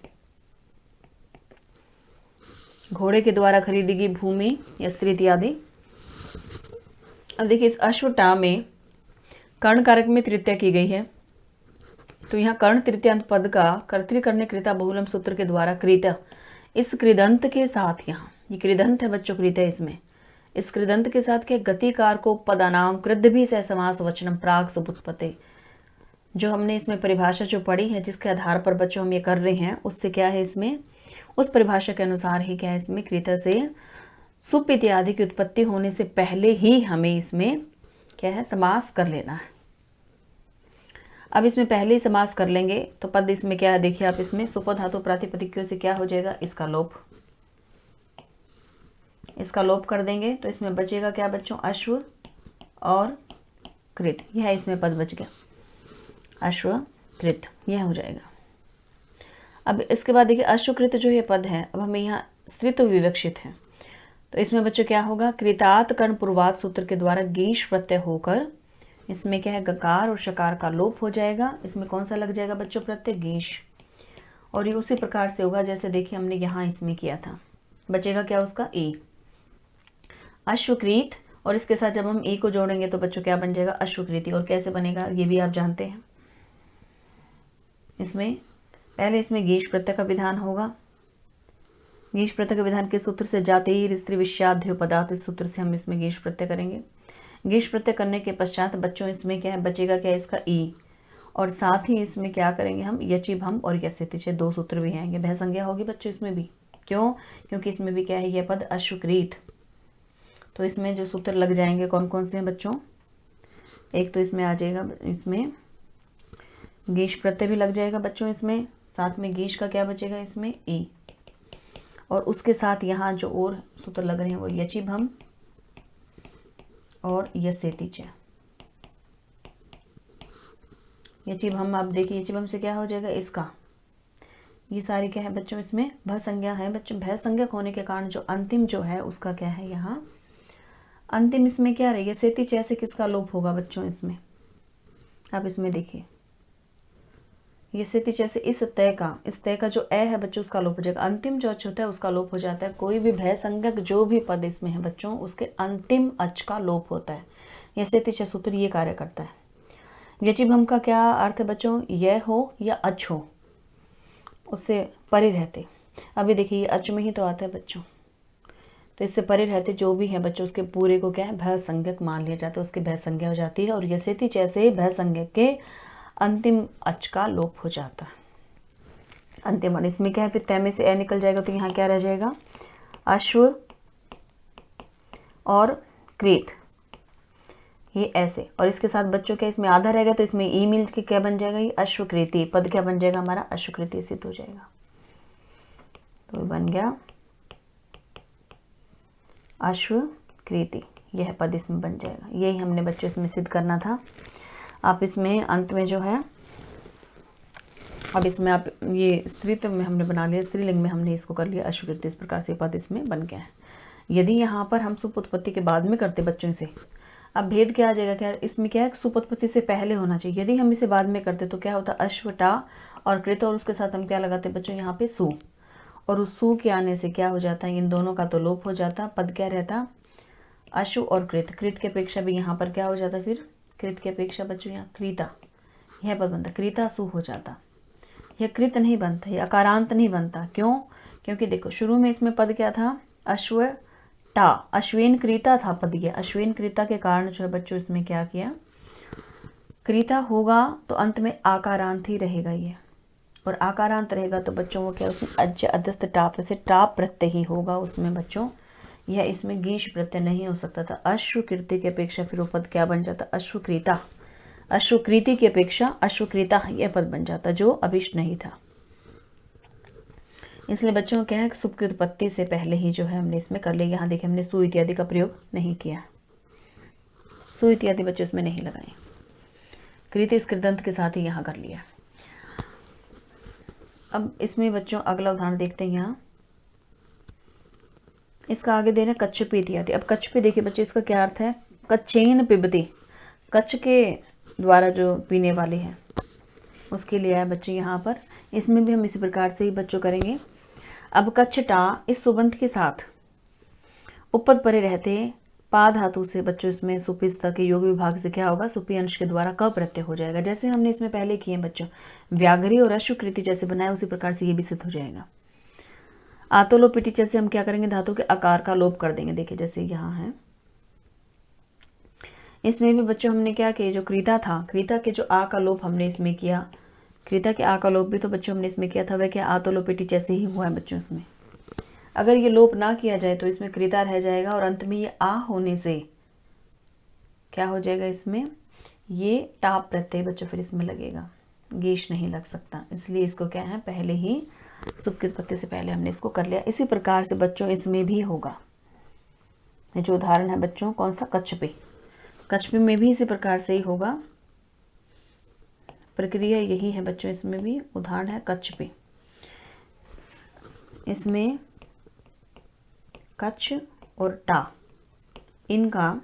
घोड़े के द्वारा खरीदी गई भूमि या स्त्री इत्यादि। अब देखिए इस अश्वटा में कर्ण कारक में तृतीया की गई है, तो यहाँ कर्ण तृतीयांत पद का कर्तृकर्ण्य कृता बहुलम सूत्र के द्वारा कृत, इस कृदंत के साथ, यहाँ ये कृदंत है बच्चों, कृत है इसमें, इस कृदंत के साथ के गतिकार को पदानाम कृद भी सह समास वचनम प्राग सुबुत्पत्ति, जो हमने इसमें परिभाषा जो पढ़ी है जिसके आधार पर बच्चों हम ये कर रहे हैं, उससे क्या है इसमें, उस परिभाषा के अनुसार ही क्या है इसमें, कृत से सुप इत्यादि की उत्पत्ति होने से पहले ही हमें इसमें क्या है, समास कर लेना है। अब इसमें पहले ही समास कर लेंगे तो पद इसमें क्या है, देखिए आप इसमें सुप धातु प्रातिपदिकों से क्या हो जाएगा, इसका लोप, इसका लोप कर देंगे तो इसमें बचेगा क्या बच्चों, अश्व और कृत, यह इसमें पद बच गया, अश्व कृत, यह हो जाएगा। अब इसके बाद देखिए अश्वकृत जो ये पद है, अब हमें यहाँ स्त्रीत्व विवक्षित है, तो इसमें बच्चों क्या होगा, कृतात कर्ण पूर्वात सूत्र के द्वारा गीश प्रत्यय होकर इसमें क्या है, गकार और शकार का लोप हो जाएगा। इसमें कौन सा लग जाएगा बच्चों, प्रत्यय गीश, और ये उसी प्रकार से होगा जैसे देखिए हमने यहाँ इसमें किया था, बचेगा क्या उसका ए, अश्वकृत, और इसके साथ जब हम ए को जोड़ेंगे तो बच्चों क्या बन जाएगा, अश्वकृति। और कैसे बनेगा ये भी आप जानते हैं, इसमें पहले इसमें गीश प्रत्यय का विधान होगा, गीश प्रत्यय के विधान के सूत्र से जाति स्त्री विषाद्य पदार्थ, इस सूत्र से हम इसमें गीश प्रत्यय करेंगे। गीश प्रत्यय करने के पश्चात बच्चों इसमें क्या है, बचेगा क्या इसका ई, और साथ ही इसमें क्या करेंगे हम, यचि भम और यस्यतिचे, दो सूत्र भी आएंगे, भय संज्ञा होगी बच्चों इसमें भी, क्यों, क्योंकि इसमें भी क्या है, यह पद अश्वकृत, तो इसमें जो सूत्र लग जाएंगे कौन कौन से हैं बच्चों, एक तो इसमें आ जाएगा, इसमें गीश प्रत्यय भी लग जाएगा बच्चों, इसमें साथ में गीश का क्या बचेगा, इसमें ई, और उसके साथ यहाँ जो और सूत्र लग रहे हैं वो यचि भम और यस्यतिचे। यचि भम आप देखिए, यचि भम से क्या हो जाएगा, इसका, ये सारी क्या है बच्चों, इसमें भ संज्ञा है बच्चों, भय संज्ञक होने के कारण जो अंतिम जो है उसका क्या है, यहाँ अंतिम इसमें क्या रही है, यस्यतिचे से किसका लोप होगा बच्चों, इसमें आप इसमें देखिए यसेति जैसे इस तय का जो ए है बच्चों उसका लोप हो जाएगा। अंतिम जो अच होता है उसका लोप हो जाता है। कोई भी भय संज्ञक जो भी पद इसमें है बच्चों उसके अंतिम अच का लोप होता है। यसेति च सूत्र ये कार्य करता है। यचिभम का क्या अर्थ है बच्चों? यह हो या अच हो, उससे परे रहते। अभी देखिए ये अच में ही तो आता है बच्चों, तो इससे परे रहते जो भी है बच्चों उसके पूरे को क्या है भय संज्ञक मान लिया जाता है, उसकी भय संज्ञा हो जाती है। और यसेति जैसे भय संज्ञक के अंतिम अच का लोप हो जाता है। अंतिम अन इसमें क्या है, फिर तय में से ए निकल जाएगा तो यहाँ क्या रह जाएगा? अश्व और कृत, ये ऐसे। और इसके साथ बच्चों क्या इसमें आधा रहेगा तो इसमें ई मिल के क्या बन जाएगा? ये अश्वकृति पद क्या बन जाएगा हमारा? अश्वकृति सिद्ध हो जाएगा। तो बन गया अश्वकृति, यह पद इसमें बन जाएगा। यही हमने बच्चों इसमें सिद्ध करना था। आप इसमें अंत में जो है अब इसमें आप ये स्त्रीत्व में हमने बना लिया, स्त्रीलिंग में हमने इसको कर लिया अश्वकृति। इस प्रकार से पद इसमें बन गया है। यदि यहाँ पर हम सुपुत्पत्ति के बाद में करते बच्चों से, अब भेद क्या आ जाएगा? क्या इसमें क्या है? सुपुत्पत्ति से पहले होना चाहिए। यदि हम इसे बाद में करते तो क्या होता? अश्वटा और कृत और उसके साथ हम क्या लगाते बच्चों यहाँ पे सु, और उस सु के आने से क्या हो जाता है? इन दोनों का तो लोप हो जाता। पद क्या रहता? अश्व और कृत। कृत की अपेक्षा भी यहाँ पर क्या हो जाता? फिर कृत की अपेक्षा बच्चों यहाँ क्रीता, यह पद बनता। क्रीता सु हो जाता। यह कृत नहीं बनता, यह अकारांत नहीं बनता। क्यों? क्योंकि देखो शुरू में इसमें पद क्या था? अश्व टा, अश्विन क्रीता था पद। ये अश्विन क्रीता के कारण जो है बच्चों इसमें क्या किया? क्रीता होगा तो अंत में आकारांत ही रहेगा ये, और आकारांत रहेगा तो बच्चों वो क्या उसमें अज अदस्त टाप से टाप प्रत्यय ही होगा उसमें बच्चों। यह इसमें गीश प्रत्यय नहीं हो सकता था। अश्वकृति की अपेक्षा फिर वो पद क्या बन जाता? अश्वकृता। अश्वकृति की अपेक्षा अश्वकृता यह पद बन जाता जो अभिष्ट नहीं था। इसलिए बच्चों क्या है सुप की उत्पत्ति से पहले ही जो है हमने इसमें कर लिया। यहाँ देखिए हमने सु इत्यादि का प्रयोग नहीं किया, सु इत्यादि बच्चों इसमें नहीं लगाए। कृत इस कृदंत के साथ ही यहाँ कर लिया। अब इसमें बच्चों अगला उदाहरण देखते हैं। यहाँ इसका आगे दे रहे हैं कच्छपी इत्यादि। अब कच्छपी देखिए बच्चे इसका क्या अर्थ है? कच्छेन पिबती, कच्छ के द्वारा जो पीने वाले हैं उसके लिए आया बच्चे यहाँ पर। इसमें भी हम इसी प्रकार से ही बच्चों करेंगे। अब कच्छटा इस सुबंत के साथ उपपद परे रहते पा धातु से बच्चों इसमें सुपिस्ता के योग विभाग से क्या होगा? सुपी अंश के द्वारा क प्रत्यय हो जाएगा। जैसे हमने इसमें पहले किए बच्चों व्याघ्री और अश्वकृति जैसे बनाए उसी प्रकार से ये भी सिद्ध हो जाएगा। आतोलोपिटी जैसे हम क्या करेंगे? धातु के आकार का लोप कर देंगे। देखिए जैसे यहाँ है इसमें भी बच्चों हमने क्या किया? जो क्रीता था, क्रीता के जो आ का लोप हमने इसमें किया, क्रीता के आ का लोप भी तो बच्चों हमने इसमें किया था। वह क्या आतोलोपिटी जैसे ही हुआ है बच्चों इसमें। अगर ये लोप ना किया जाए तो इसमें क्रीता रह जाएगा और अंत में ये आ होने से क्या हो जाएगा? इसमें ये टाप प्रत्यय बच्चों फिर इसमें लगेगा, गीश नहीं लग सकता। इसलिए इसको क्या है पहले ही सुप की उत्पत्ति से पहले हमने इसको कर लिया। इसी प्रकार से बच्चों इसमें भी होगा। जो उदाहरण है बच्चों कौन सा? कच्छपी। कच्छपी में भी इसी प्रकार से ही होगा। प्रक्रिया यही है बच्चों। इसमें भी उदाहरण है कच्छपी। इसमें कच्छ और टा इनका,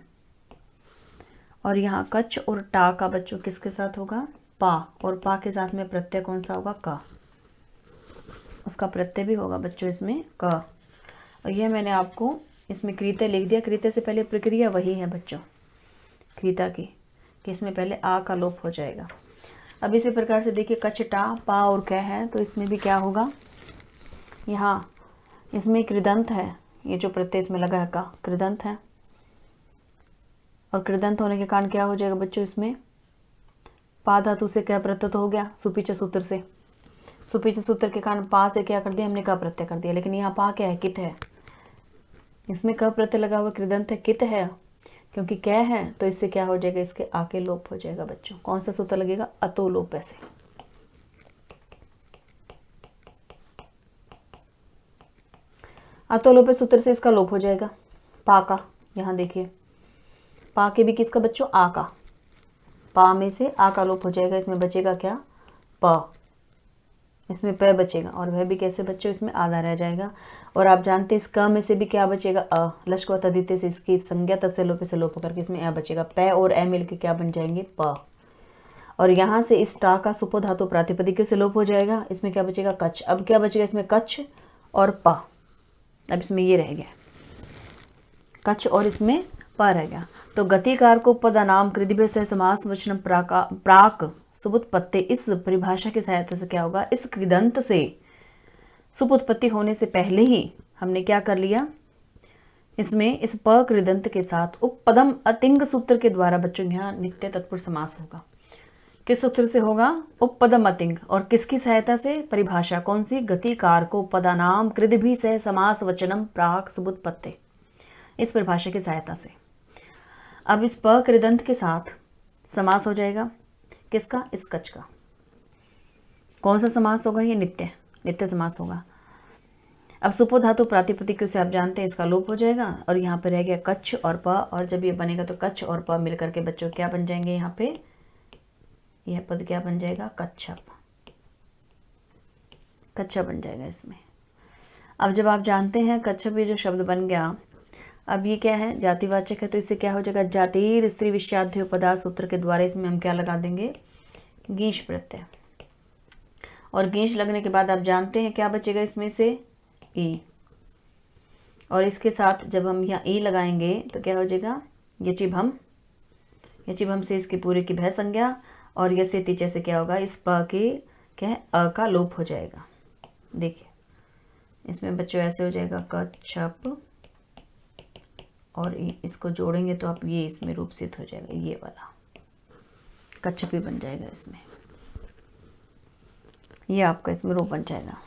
और यहाँ कच्छ और टा का बच्चों किसके साथ होगा? पा, और पा के साथ में प्रत्यय कौन सा होगा? का। उसका प्रत्यय भी होगा बच्चों इसमें क। और यह मैंने आपको इसमें क्रीते लिख दिया। क्रीते से पहले प्रक्रिया वही है बच्चों क्रीता की, कि इसमें पहले आ का लोप हो जाएगा। अब इसी प्रकार से देखिए कच्छ टा पा और क है तो इसमें भी क्या होगा? यहाँ इसमें कृदंत है, ये जो प्रत्यय इसमें लगा है का कृदंत है, और कृदंत होने के कारण क्या हो जाएगा बच्चों? इसमें पा धातु से क्या प्रत्यय तो हो गया सुपीच सूत्र से। सुपीच सूत्र के कारण पा से क्या कर दिया हमने? का प्रत्यय कर दिया। लेकिन यहाँ पा क्या है? कित है। इसमें क प्रत्यय लगा हुआ कृदंत है, कित है, क्योंकि कै है तो इससे क्या हो जाएगा? इसके आके लोप हो जाएगा बच्चों। कौन सा सूत्र लगेगा? अतो लोप। ऐसे अतो लोप सूत्र से इसका लोप हो जाएगा पा का। यहाँ देखिए पा के भी किसका बच्चों? आ का। पा में से आ का लोप हो जाएगा। इसमें बचेगा क्या? प। इसमें प बचेगा, और वह भी कैसे बच्चों? इसमें आधा रह जाएगा। और आप जानते हैं इस क में से भी क्या बचेगा? अ। लश्क व तदिते से इसकी संज्ञा तस्य लोप से लोप करके इसमें अ बचेगा। प और ए मिलके क्या बन जाएंगे? प। और यहाँ से इस टा का सुपो धातु प्रातिपदिक से लोप हो जाएगा। इसमें क्या बचेगा? कच्छ। अब क्या बचेगा इसमें? कच्छ और प। अब इसमें ये रह गया कच्छ और इसमें प रह गया। तो गतिकार को पदानाम कृदिभ्य सह समास वचनम प्राक सुबुत्पत्ति, इस परिभाषा की सहायता से क्या होगा? इस कृदंत से सुबुत्पत्ति होने से पहले ही हमने क्या कर लिया? इसमें इस प कृदंत के साथ उपपदम अतिंग सूत्र के द्वारा बच्चों यहाँ नित्य तत्पुरुष समास होगा। किस सूत्र से होगा? उपपदम अतिंग। और किसकी सहायता से? परिभाषा कौन सी? गतिकार को पदानाम कृदिभि सह समास वचनम प्राक सुबुत्पत्ति, इस परिभाषा की सहायता से। अब इस प कृदंत के साथ समास हो जाएगा। किसका? इस कच्छ का। कौन सा समास होगा? ये नित्य समास होगा। अब सुपो धातु प्रातिपदिक से आप जानते हैं इसका लोप हो जाएगा और यहाँ पे रह गया कच्छ और प। और जब ये बनेगा तो कच्छ और प मिलकर के बच्चों क्या बन जाएंगे? यहाँ पे यह पद क्या बन जाएगा? कच्छप। कच्छप बन जाएगा इसमें। अब जब आप जानते हैं कच्छप, ये जो शब्द बन गया, अब ये क्या है? जातिवाचक है, तो इससे क्या हो जाएगा? जातिर स्त्री विषयाध्य उपदा सूत्र के द्वारा इसमें हम क्या लगा देंगे? गीश प्रत्यय। और गीश लगने के बाद आप जानते हैं क्या बचेगा इसमें से? ई। और इसके साथ जब हम यहाँ ई लगाएंगे तो क्या हो जाएगा? यचिभम। यचिभम से इसकी पूरे की भय संज्ञा और यसे तिचे से क्या होगा? इस प के क्या है? अ का लोप हो जाएगा। देखिए इसमें बच्चों ऐसे हो जाएगा कच्छप और इसको जोड़ेंगे तो आप ये इसमें रूप सिद्ध हो जाएगा, ये वाला कच्छप भी बन जाएगा इसमें। ये आपका इसमें रूप बन जाएगा।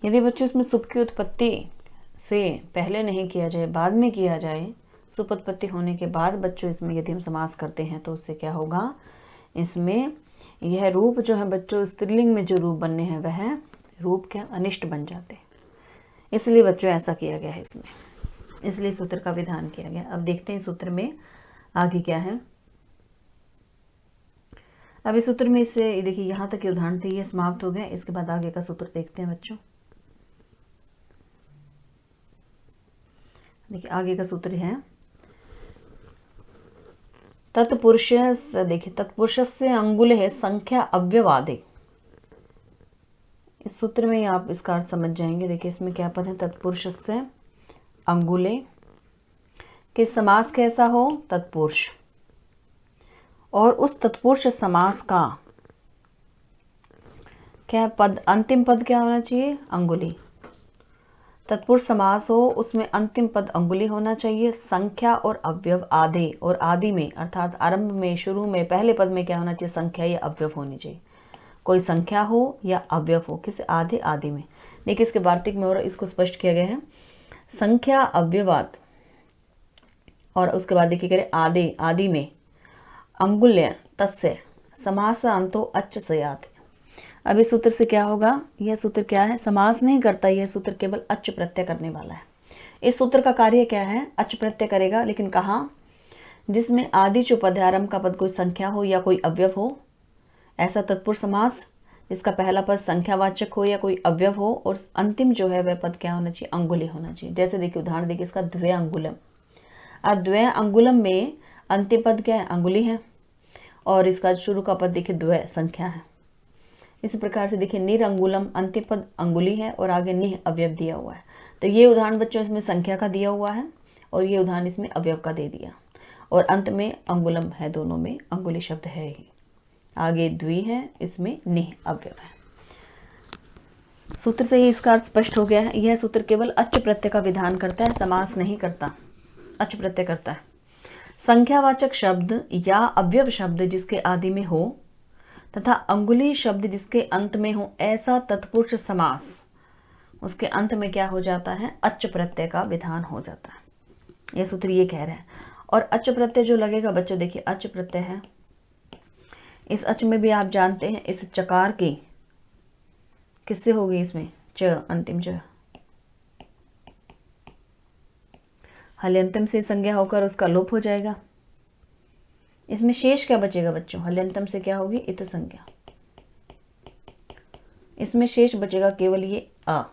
यदि बच्चों इसमें सुप की उत्पत्ति से पहले नहीं किया जाए, बाद में किया जाए, सुप उत्पत्ति होने के बाद बच्चों इसमें यदि हम समास करते हैं तो उससे क्या होगा? इसमें यह रूप जो है बच्चों, स्त्रीलिंग में जो रूप बनने हैं वह रूप क्या? अनिष्ट बन जाते हैं। इसलिए बच्चों ऐसा किया गया है इसमें, इसलिए सूत्र का विधान किया गया। अब देखते हैं सूत्र में आगे क्या है। अब इस सूत्र में इससे देखिए यहाँ तक के उदाहरण थे, ये समाप्त हो गए। इसके बाद आगे का सूत्र देखते हैं बच्चों। देखिए आगे का सूत्र है तत्पुरुष। देखिए तत्पुरुष से अंगुल है संख्या अव्यवादे। इस सूत्र में आप इसका अर्थ समझ जाएंगे। देखिए इसमें क्या पद है? तत्पुरुष से अंगुले कि समास कैसा हो? तत्पुरुष। और उस तत्पुरुष समास का क्या पद? अंतिम पद क्या होना चाहिए? अंगुली। तत्पुरुष समास हो उसमें अंतिम पद अंगुली होना चाहिए। संख्या और अव्यव आधे, और आदि में अर्थात आरंभ में, शुरू में, पहले पद में क्या होना चाहिए? संख्या या अव्यव होनी चाहिए। कोई संख्या हो या अव्यव हो, किस? आधे आदि में। देखिए इसके वार्तिक में और इसको स्पष्ट किया गया है। संख्या अव्यवाद और उसके बाद देखिए करें आदि, आदि में अंगुल्य तस्य समास अंतो अच्छ सयात। अब इस सूत्र से क्या होगा? यह सूत्र क्या है? समास नहीं करता, यह सूत्र केवल अच्छ प्रत्यय करने वाला है। इस सूत्र का कार्य क्या है? अच्छ प्रत्यय करेगा, लेकिन कहाँ? जिसमें आदि चुपध्यारंभ का पद कोई संख्या हो या कोई अव्यव हो, ऐसा तत्पुरुष समास जिसका पहला पद संख्यावाचक हो या कोई अव्यव हो, और अंतिम जो है वह पद क्या होना चाहिए? अंगुली होना चाहिए। जैसे देखिए उदाहरण देखिए इसका द्वय अंगुलम। अब द्वय अंगुलम में अंतिम पद क्या है? अंगुली है, और इसका शुरू का पद देखिए द्वय संख्या है। इस प्रकार से देखिए निरंगुलम अंतिम पद अंगुली है और आगे निह अवयव दिया हुआ है। तो ये उदाहरण बच्चों इसमें संख्या का दिया हुआ है और ये उदाहरण इसमें अवयव का दे दिया, और अंत में अंगुलम है, दोनों में अंगुली शब्द है ही। आगे द्वि है, इसमें निह अवयव है। सूत्र से ही इसका अर्थ स्पष्ट हो गया है। यह सूत्र केवल अच्छ प्रत्यय का विधान करता है, समास नहीं करता, अच्छ प्रत्यय करता है। संख्यावाचक शब्द या अव्यव शब्द जिसके आदि में हो तथा अंगुली शब्द जिसके अंत में हो, ऐसा तत्पुरुष समास उसके अंत में क्या हो जाता है? अच्छ प्रत्यय का विधान हो जाता है। यह सूत्र ये कह रहा है। और अच्छ प्रत्यय जो लगेगा बच्चों, देखिए अच्छ प्रत्यय है, इस अच में भी आप जानते हैं इस चकार की किससे होगी? इसमें च, अंतिम च, हल्यंतम से संज्ञा होकर उसका लोप हो जाएगा। इसमें शेष क्या बचेगा बच्चों? हल्यंतम से क्या होगी? इत संज्ञा। इसमें शेष बचेगा केवल ये अ।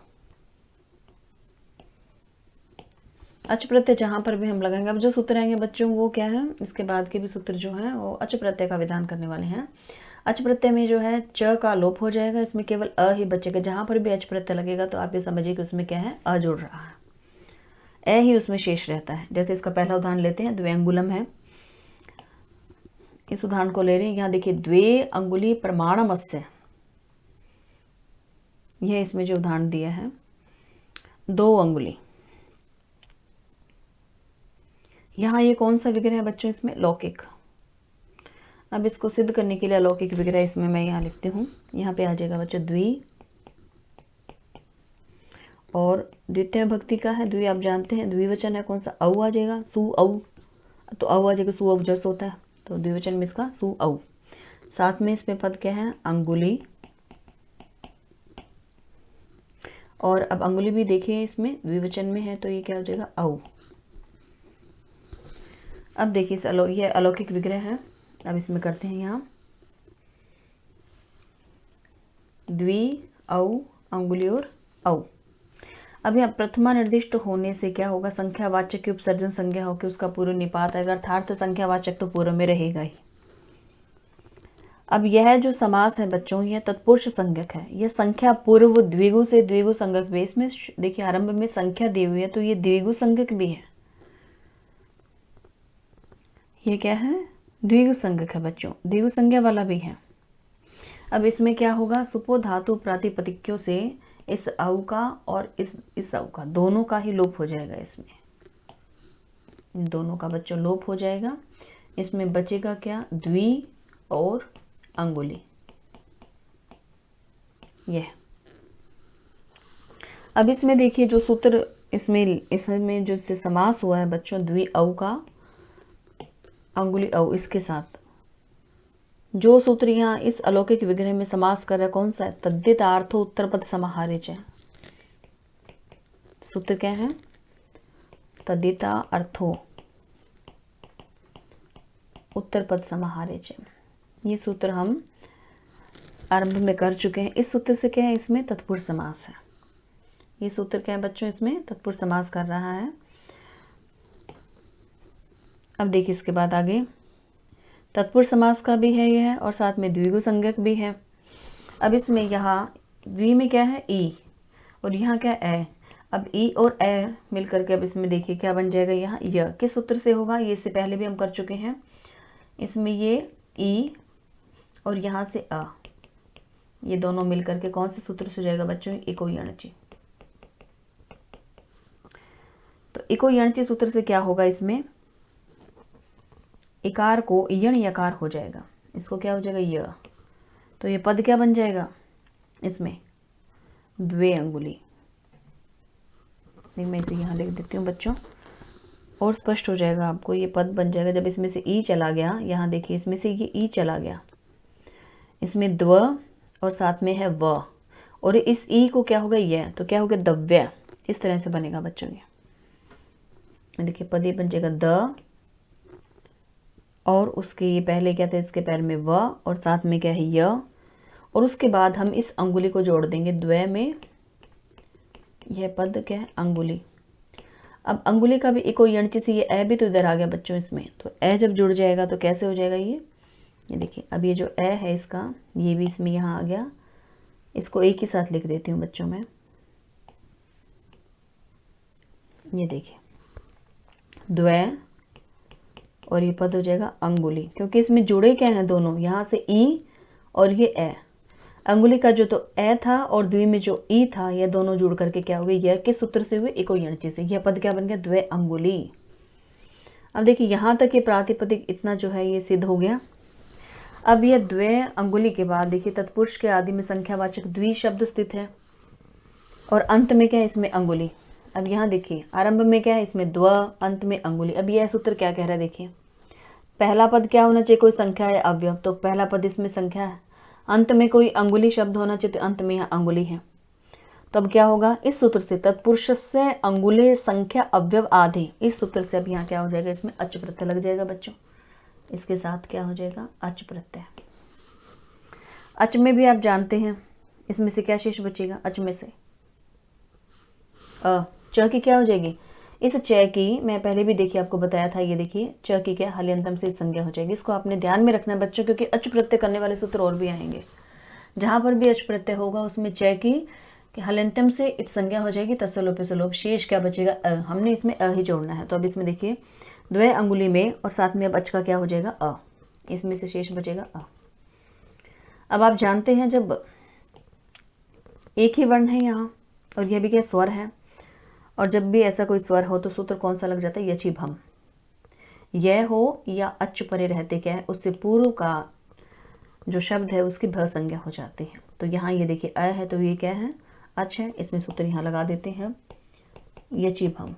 अच प्रत्यय जहाँ पर भी हम लगाएंगे, अब जो सूत्र आएंगे बच्चों वो क्या है, इसके बाद के भी सूत्र जो हैं वो अच प्रत्यय का विधान करने वाले हैं। अच प्रत्यय में जो है च का लोप हो जाएगा, इसमें केवल अ ही बचेगा। जहाँ पर भी अच प्रत्यय लगेगा तो आप ये समझिए कि उसमें क्या है, अ जुड़ रहा है, ए ही उसमें शेष रहता है। जैसे इसका पहला उदाहरण लेते हैं, द्व्यंगुलम है। इस उदाहरण को ले रहे हैं, यहाँ देखिए द्वे अंगुली प्रमाणमस्य, यह इसमें जो उदाहरण दिया है 2 अंगुली। यहाँ ये कौन सा विग्रह है बच्चों, इसमें लौकिक। अब इसको सिद्ध करने के लिए अलौकिक विग्रह इसमें मैं यहाँ लिखती हूँ। यहाँ पे आ जाएगा बच्चों द्वि, और द्वितीय भक्ति का है द्वि, आप जानते हैं द्विवचन है कौन सा, औ आ जाएगा, सु औ, तो औ आ जाएगा, सु औ जस होता है तो द्विवचन में इसका सु औ। साथ में इसमें पद क्या है, अंगुली। और अब अंगुली भी देखिए इसमें द्विवचन में है तो ये क्या हो जाएगा, औ। अब देखिए ये अलौकिक विग्रह है। अब इसमें करते हैं यहाँ द्वि, औ, अंगुली और औ। अब यहाँ प्रथमा निर्दिष्ट होने से क्या होगा, संख्यावाचक की उपसर्जन संज्ञा होकर उसका पूर्व निपात आएगा, अर्थात संख्यावाचक तो पूर्व में रहेगा ही। अब यह जो समास है बच्चों, यह तत्पुरुष संज्ञक है। यह संख्या पूर्व द्विगु से द्विगु संज्ञक भी, इसमें देखिए आरंभ में संख्या दी हुई है तो ये द्विगु संज्ञक भी है। ये क्या है, द्विगु संज्ञक है बच्चों, द्विगु संज्ञा वाला भी है। अब इसमें क्या होगा, सुपो धातु प्रातिपदिक्यों से इस औ का और इस औ का दोनों का ही लोप हो जाएगा। इसमें दोनों का बच्चों लोप हो जाएगा। इसमें बचेगा क्या, द्वि और अंगुली। यह अब इसमें देखिए जो सूत्र इसमें जो इससे समास हुआ है बच्चों, द्वि औ का अंगुली औ, इसके साथ जो सूत्र यहाँ इस अलौकिक विग्रह में समास कर रहा है कौन सा है, तद्धितार्थो उत्तर पद समाहारे च। सूत्र क्या है, तद्धिता अर्थो उत्तर पद समाहारे च। ये सूत्र हम आरंभ में कर चुके हैं। इस सूत्र से क्या है, इसमें तत्पुरुष समास है। ये सूत्र क्या है बच्चों, इसमें तत्पुरुष समास कर रहा है। अब देखिए इसके बाद आगे तत्पुरुष समास का भी है यह, और साथ में द्विगु संज्ञक भी है। अब इसमें यहाँ द्वि में क्या है, ई, और यहाँ क्या है, ए। अब ई और ए मिलकर के अब इसमें देखिए क्या बन जाएगा, यहाँ य। किस सूत्र से होगा, ये इससे पहले भी हम कर चुके हैं। इसमें ये ई और यहाँ से अ, ये दोनों मिलकर के कौन से सूत्र से हो जाएगा बच्चों, इको यणचि। तो इको यणचि सूत्र से क्या होगा, इसमें इकार को यण यकार हो जाएगा, इसको क्या हो जाएगा, य। तो ये पद क्या बन जाएगा, इसमें द्वे अंगुली। मैं इसे यहाँ लिख देती हूँ बच्चों, और स्पष्ट हो जाएगा आपको। ये पद बन जाएगा जब इसमें से ई चला गया। यहाँ देखिए इसमें से ये ई चला गया, इसमें द्व और साथ में है व, और इस ई को क्या होगा, यह, तो क्या होगा, दव्य। इस तरह से बनेगा बच्चों। ये देखिए पद ये बन जाएगा द, और उसके ये पहले क्या था, इसके पैर में व, और साथ में क्या है य, और उसके बाद हम इस अंगुली को जोड़ देंगे द्वय में। यह पद क्या है, अंगुली। अब अंगुली का भी इको यणचि से ये ए भी तो इधर आ गया बच्चों इसमें, तो ए जब जुड़ जाएगा तो कैसे हो जाएगा, ये देखिए। अब ये जो ए है इसका, ये भी इसमें यहाँ आ गया। इसको एक ही साथ लिख देती हूँ बच्चों में। ये देखिए द्वय, और ये पद हो जाएगा अंगुली, क्योंकि इसमें जुड़े क्या हैं दोनों, यहाँ से ई और ये ए। अंगुली का जो तो ए था और द्वि में जो ई था, ये दोनों जुड़ करके क्या हुए, यह किस सूत्र से हुए, इको यणचि से। यह पद क्या बन गया, द्वय अंगुली। अब देखिए यहाँ तक ये प्रातिपदिक इतना जो है ये सिद्ध हो गया। अब यह द्वय अंगुली के बाद देखिए तत्पुरुष के आदि में संख्यावाचक द्वि शब्द स्थित है, और अंत में क्या है, इसमें अंगुली। अब यहाँ देखिए आरंभ में क्या है, इसमें द्व, अंत में अंगुली। अब यह सूत्र क्या कह रहा है, देखिए पहला पद क्या होना चाहिए, कोई संख्या या अवयव, तो पहला पद इसमें संख्या है। अंत में कोई अंगुली शब्द होना चाहिए, तो अंत में यहाँ अंगुली है। तो अब क्या होगा, इस सूत्र से तत्पुरुष से अंगुले संख्या अवयव आदि, इस सूत्र से अब यहाँ क्या हो जाएगा, इसमें अच प्रत्यय लग जाएगा बच्चों। इसके साथ क्या हो जाएगा, अच प्रत्यय। अच में भी आप जानते हैं इसमें से क्या शेष बचेगा, अच में से च की क्या हो जाएगी, इस च की मैं पहले भी देखिए आपको बताया था, ये देखिए च की क्या हल्यंतम से संज्ञा हो जाएगी। इसको आपने ध्यान में रखना है बच्चों, क्योंकि अच प्रत्यय करने वाले सूत्र और भी आएंगे। जहाँ पर भी अच प्रत्यय होगा उसमें च की हल्यंतम से इत संज्ञा हो जाएगी, तस्य लोप से लोप, शेष क्या बचेगा अ। हमने इसमें अ ही जोड़ना है। तो अब इसमें देखिए द्वय अंगुली में और साथ में अब अच का क्या हो जाएगा अ, इसमें से शेष बचेगा अ। अब आप जानते हैं जब एक ही वर्ण है यहाँ और यह भी क्या स्वर है, और जब भी ऐसा कोई स्वर हो तो सूत्र कौन सा लग जाता है, यचि भम। यह हो या अच परे रहते क्या है, उससे पूर्व का जो शब्द है उसकी भ संज्ञा हो जाती है। तो यहाँ ये देखिए अ है तो ये क्या है अच है, इसमें सूत्र यहाँ लगा देते हैं यचि भम।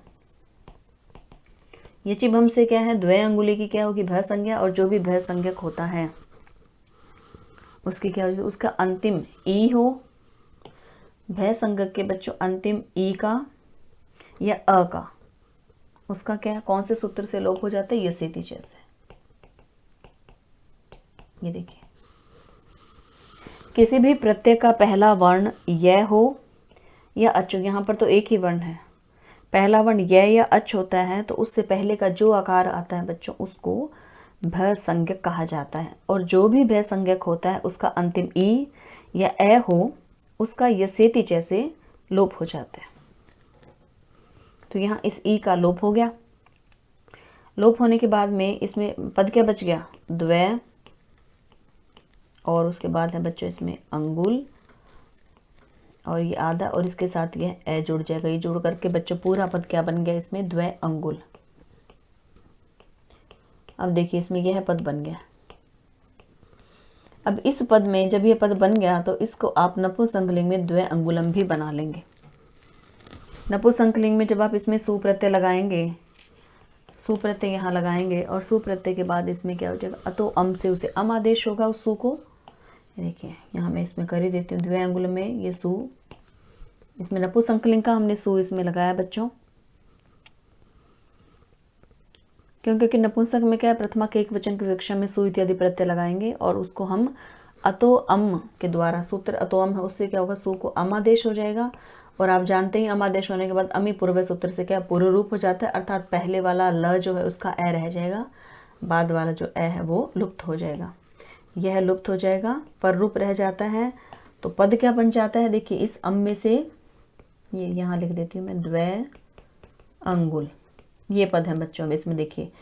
यचि भम से क्या है द्वय अंगुली की क्या होगी भ संज्ञा, और जो भी भ संज्ञक होता है उसकी क्या होगी, उसका अंतिम ई हो, भ संज्ञक के बच्चों अंतिम ई का या अ का, उसका क्या है कौन से सूत्र से लोप हो जाता है, यसेति जैसे। ये देखिए किसी भी प्रत्यय का पहला वर्ण य हो या अच, यहाँ पर तो एक ही वर्ण है, पहला वर्ण य या अच होता है तो उससे पहले का जो आकार आता है बच्चों उसको भ संज्ञक कहा जाता है, और जो भी भ संज्ञक होता है उसका अंतिम ई या ए हो उसका यसेति जैसे लोप हो जाता है। तो यहाँ इस ई का लोप हो गया। लोप होने के बाद में इसमें पद क्या बच गया द्वय, और उसके बाद है बच्चों इसमें अंगुल और ये आधा, और इसके साथ ये ए जुड़ जाएगा। ये जुड़ करके बच्चों पूरा पद क्या बन गया इसमें द्वय अंगुल। अब देखिए इसमें यह पद बन गया। अब इस पद में जब ये पद बन गया तो इसको आप नपुंसकलिंग में द्वय अंगुलम भी बना लेंगे। नपुंसकलिंग में जब आप इसमें सु प्रत्यय लगाएंगे, सु प्रत्यय यहाँ लगाएंगे और सु प्रत्यय के बाद इसमें क्या हो जाएगा अतो अम से उसे अम आदेश होगा उस सु को। देखिए यहाँ मैं इसमें कर ही देती हूँ द्वय अंगुलम में ये सु, इसमें नपुंसकलिंग का हमने सु इसमें लगाया बच्चों, क्योंकि नपुंसक में क्या है प्रथमा के एक वचन की विवक्षा में सु इत्यादि प्रत्यय लगाएंगे और उसको हम अतो अम के द्वारा, सूत्र अतो अम है उससे क्या होगा सु को अम आदेश हो जाएगा। और आप जानते हैं अम आदेश होने के बाद अमी पूर्व सूत्र से क्या पूर्व रूप हो जाता है, अर्थात पहले वाला ल जो है उसका ए रह जाएगा, बाद वाला जो ए है वो लुप्त हो जाएगा। यह लुप्त हो जाएगा पर रूप रह जाता है। तो पद क्या बन जाता है, देखिए इस अम में से ये यहाँ लिख देती हूँ मैं द्वय अंगुल, ये पद है बच्चों में। इसमें देखिए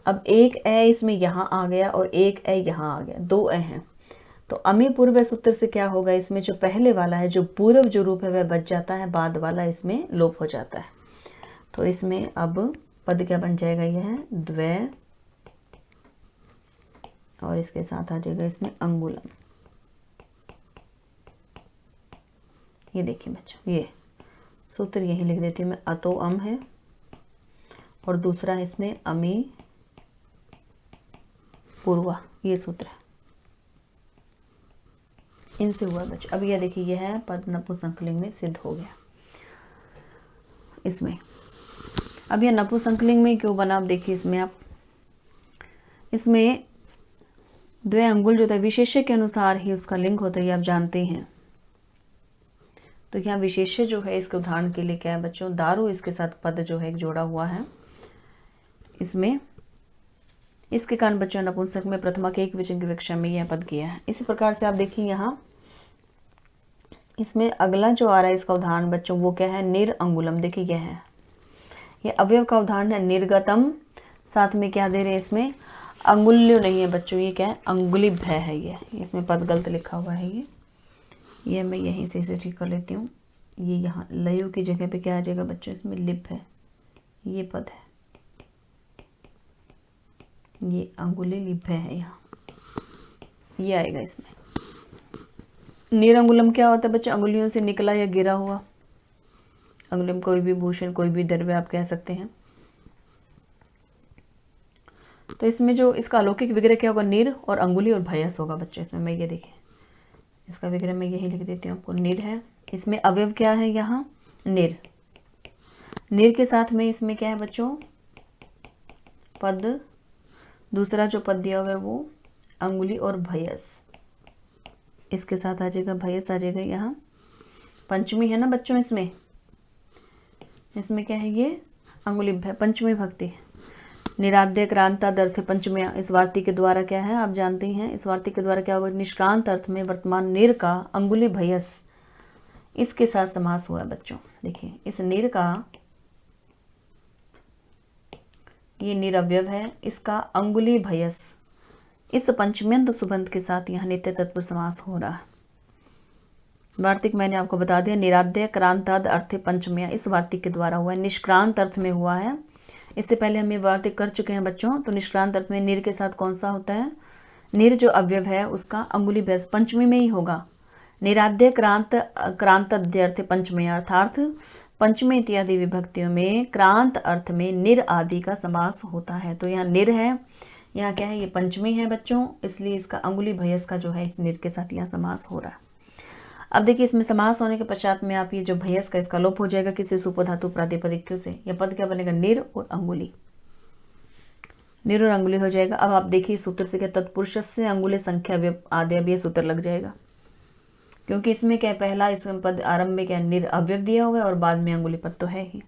अब एक ए इसमें यहाँ आ गया और एक ए यहाँ आ गया, दो ए हैं। तो अमी पूर्व सूत्र से क्या होगा, इसमें जो पहले वाला है जो पूर्व जो रूप है वह बच जाता है, बाद वाला इसमें लोप हो जाता है। तो इसमें अब पद क्या बन जाएगा, यह द्वय और इसके साथ आ जाएगा इसमें अंगुलम। ये देखिए बच्चों ये सूत्र यही लिख देती हूँ मैं, अतो अम है और दूसरा है इसमें अमी पूर्वा, ये सूत्र है, इनसे हुआ बच्चों। अब यह देखिए यह है पद नपुंसकलिंग में सिद्ध हो गया इसमें। अब यह नपुंसकलिंग में क्यों बना, अब देखिए इसमें आप इसमें द्वय अंगुल जो था विशेष्य के अनुसार ही उसका लिंग होता है, ये आप जानते हैं। तो यहाँ विशेष्य जो है इसके उदाहरण के लिए क्या है बच्चों, दारू इसके साथ पद जो है एक जोड़ा हुआ है इसमें, इसके कारण बच्चों नपुंसक में प्रथमा के एक वचन की विवक्षा में यह पद किया है। इसी प्रकार से आप देखिए यहाँ इसमें अगला जो आ रहा है इसका उदाहरण बच्चों वो क्या है, निर अंगुलम। देखिए यह है, ये अवयव का उदाहरण है निर्गतम, साथ में क्या दे रहे हैं इसमें अंगुल्य नहीं है बच्चों, ये क्या है अंगुलिभ है। ये इसमें पद गलत लिखा हुआ है, ये मैं यहीं से इसे ठीक कर लेती हूँ। ये यहाँ लयो की जगह पे क्या आ जाएगा बच्चों, इसमें लिप है, ये पद है, ये अंगुली लिप है यहाँ, ये आएगा इसमें। निरंगुलम क्या होता है बच्चों, अंगुलियों से निकला या गिरा हुआ। अंगुलिम कोई भी भूषण कोई भी द्रव्य आप कह सकते हैं। तो इसमें जो इसका अलौकिक विग्रह क्या होगा, निर और अंगुली और भयस होगा बच्चों इसमें। मैं ये देखें इसका विग्रह मैं यही लिख देती हूँ आपको, निर है। इसमें अवयव क्या है यहाँ निर, निर के साथ में इसमें क्या है बच्चों पद, दूसरा जो पद दिया हुआ है वो अंगुली और भयस, इसके साथ आ जाएगा भयस आ जाएगा यहाँ। पंचमी है ना बच्चों इसमें क्या है ये अंगुली पंचमी भक्ति, निराद्य क्रांताद अर्थ पंचम्या। इस वार्तिक के द्वारा क्या है आप जानते हैं, इस वार्तिक के द्वारा क्या होगा, निष्क्रांत अर्थ में वर्तमान निर का अंगुली भयस इसके साथ समास हुआ है बच्चों। देखिए इस निर का, ये निरव्यव है, इसका अंगुली भयस इस पंचम्यंत सुबंध के साथ यहाँ नित्य तत्पुरुष समास हो रहा है। वार्तिक मैंने आपको बता दिया, निराद्य क्रांताद अर्थ पंचम्या इस वार्तिक के द्वारा हुआ है, निष्क्रांत अर्थ में हुआ है। इससे पहले हम ये वार्तिक कर चुके हैं बच्चों। तो निष्क्रांत अर्थ में निर के साथ कौन सा होता है, निर जो अव्यव है उसका अंगुली भयस पंचमी में ही होगा। निराद्य क्रांताद्य अर्थ पंचमी, अर्थात पंचमी इत्यादि विभक्तियों में क्रांत अर्थ में निर आदि का समास होता है। तो यहाँ निर है, यहाँ क्या है, ये पंचमी है बच्चों, इसलिए इसका अंगुली भयस का जो है इस निर के साथ यहाँ समास हो रहा है। अब देखिए इसमें समास होने के पश्चात में आप ये जो भयस का इसका लोप हो जाएगा किसी सुपधातु प्रातिपदिक्यों से। यह पद क्या बनेगा, निर और अंगुली, निर और अंगुली हो जाएगा। अब आप देखिए सूत्र से क्या, तत्पुरुष से अंगुली संख्या आदि, अब ये सूत्र लग जाएगा, क्योंकि इसमें क्या पहला इसमें पद आरंभ में क्या निर अव्यव दिया हुआ है और बाद में अंगुली पद तो है ही।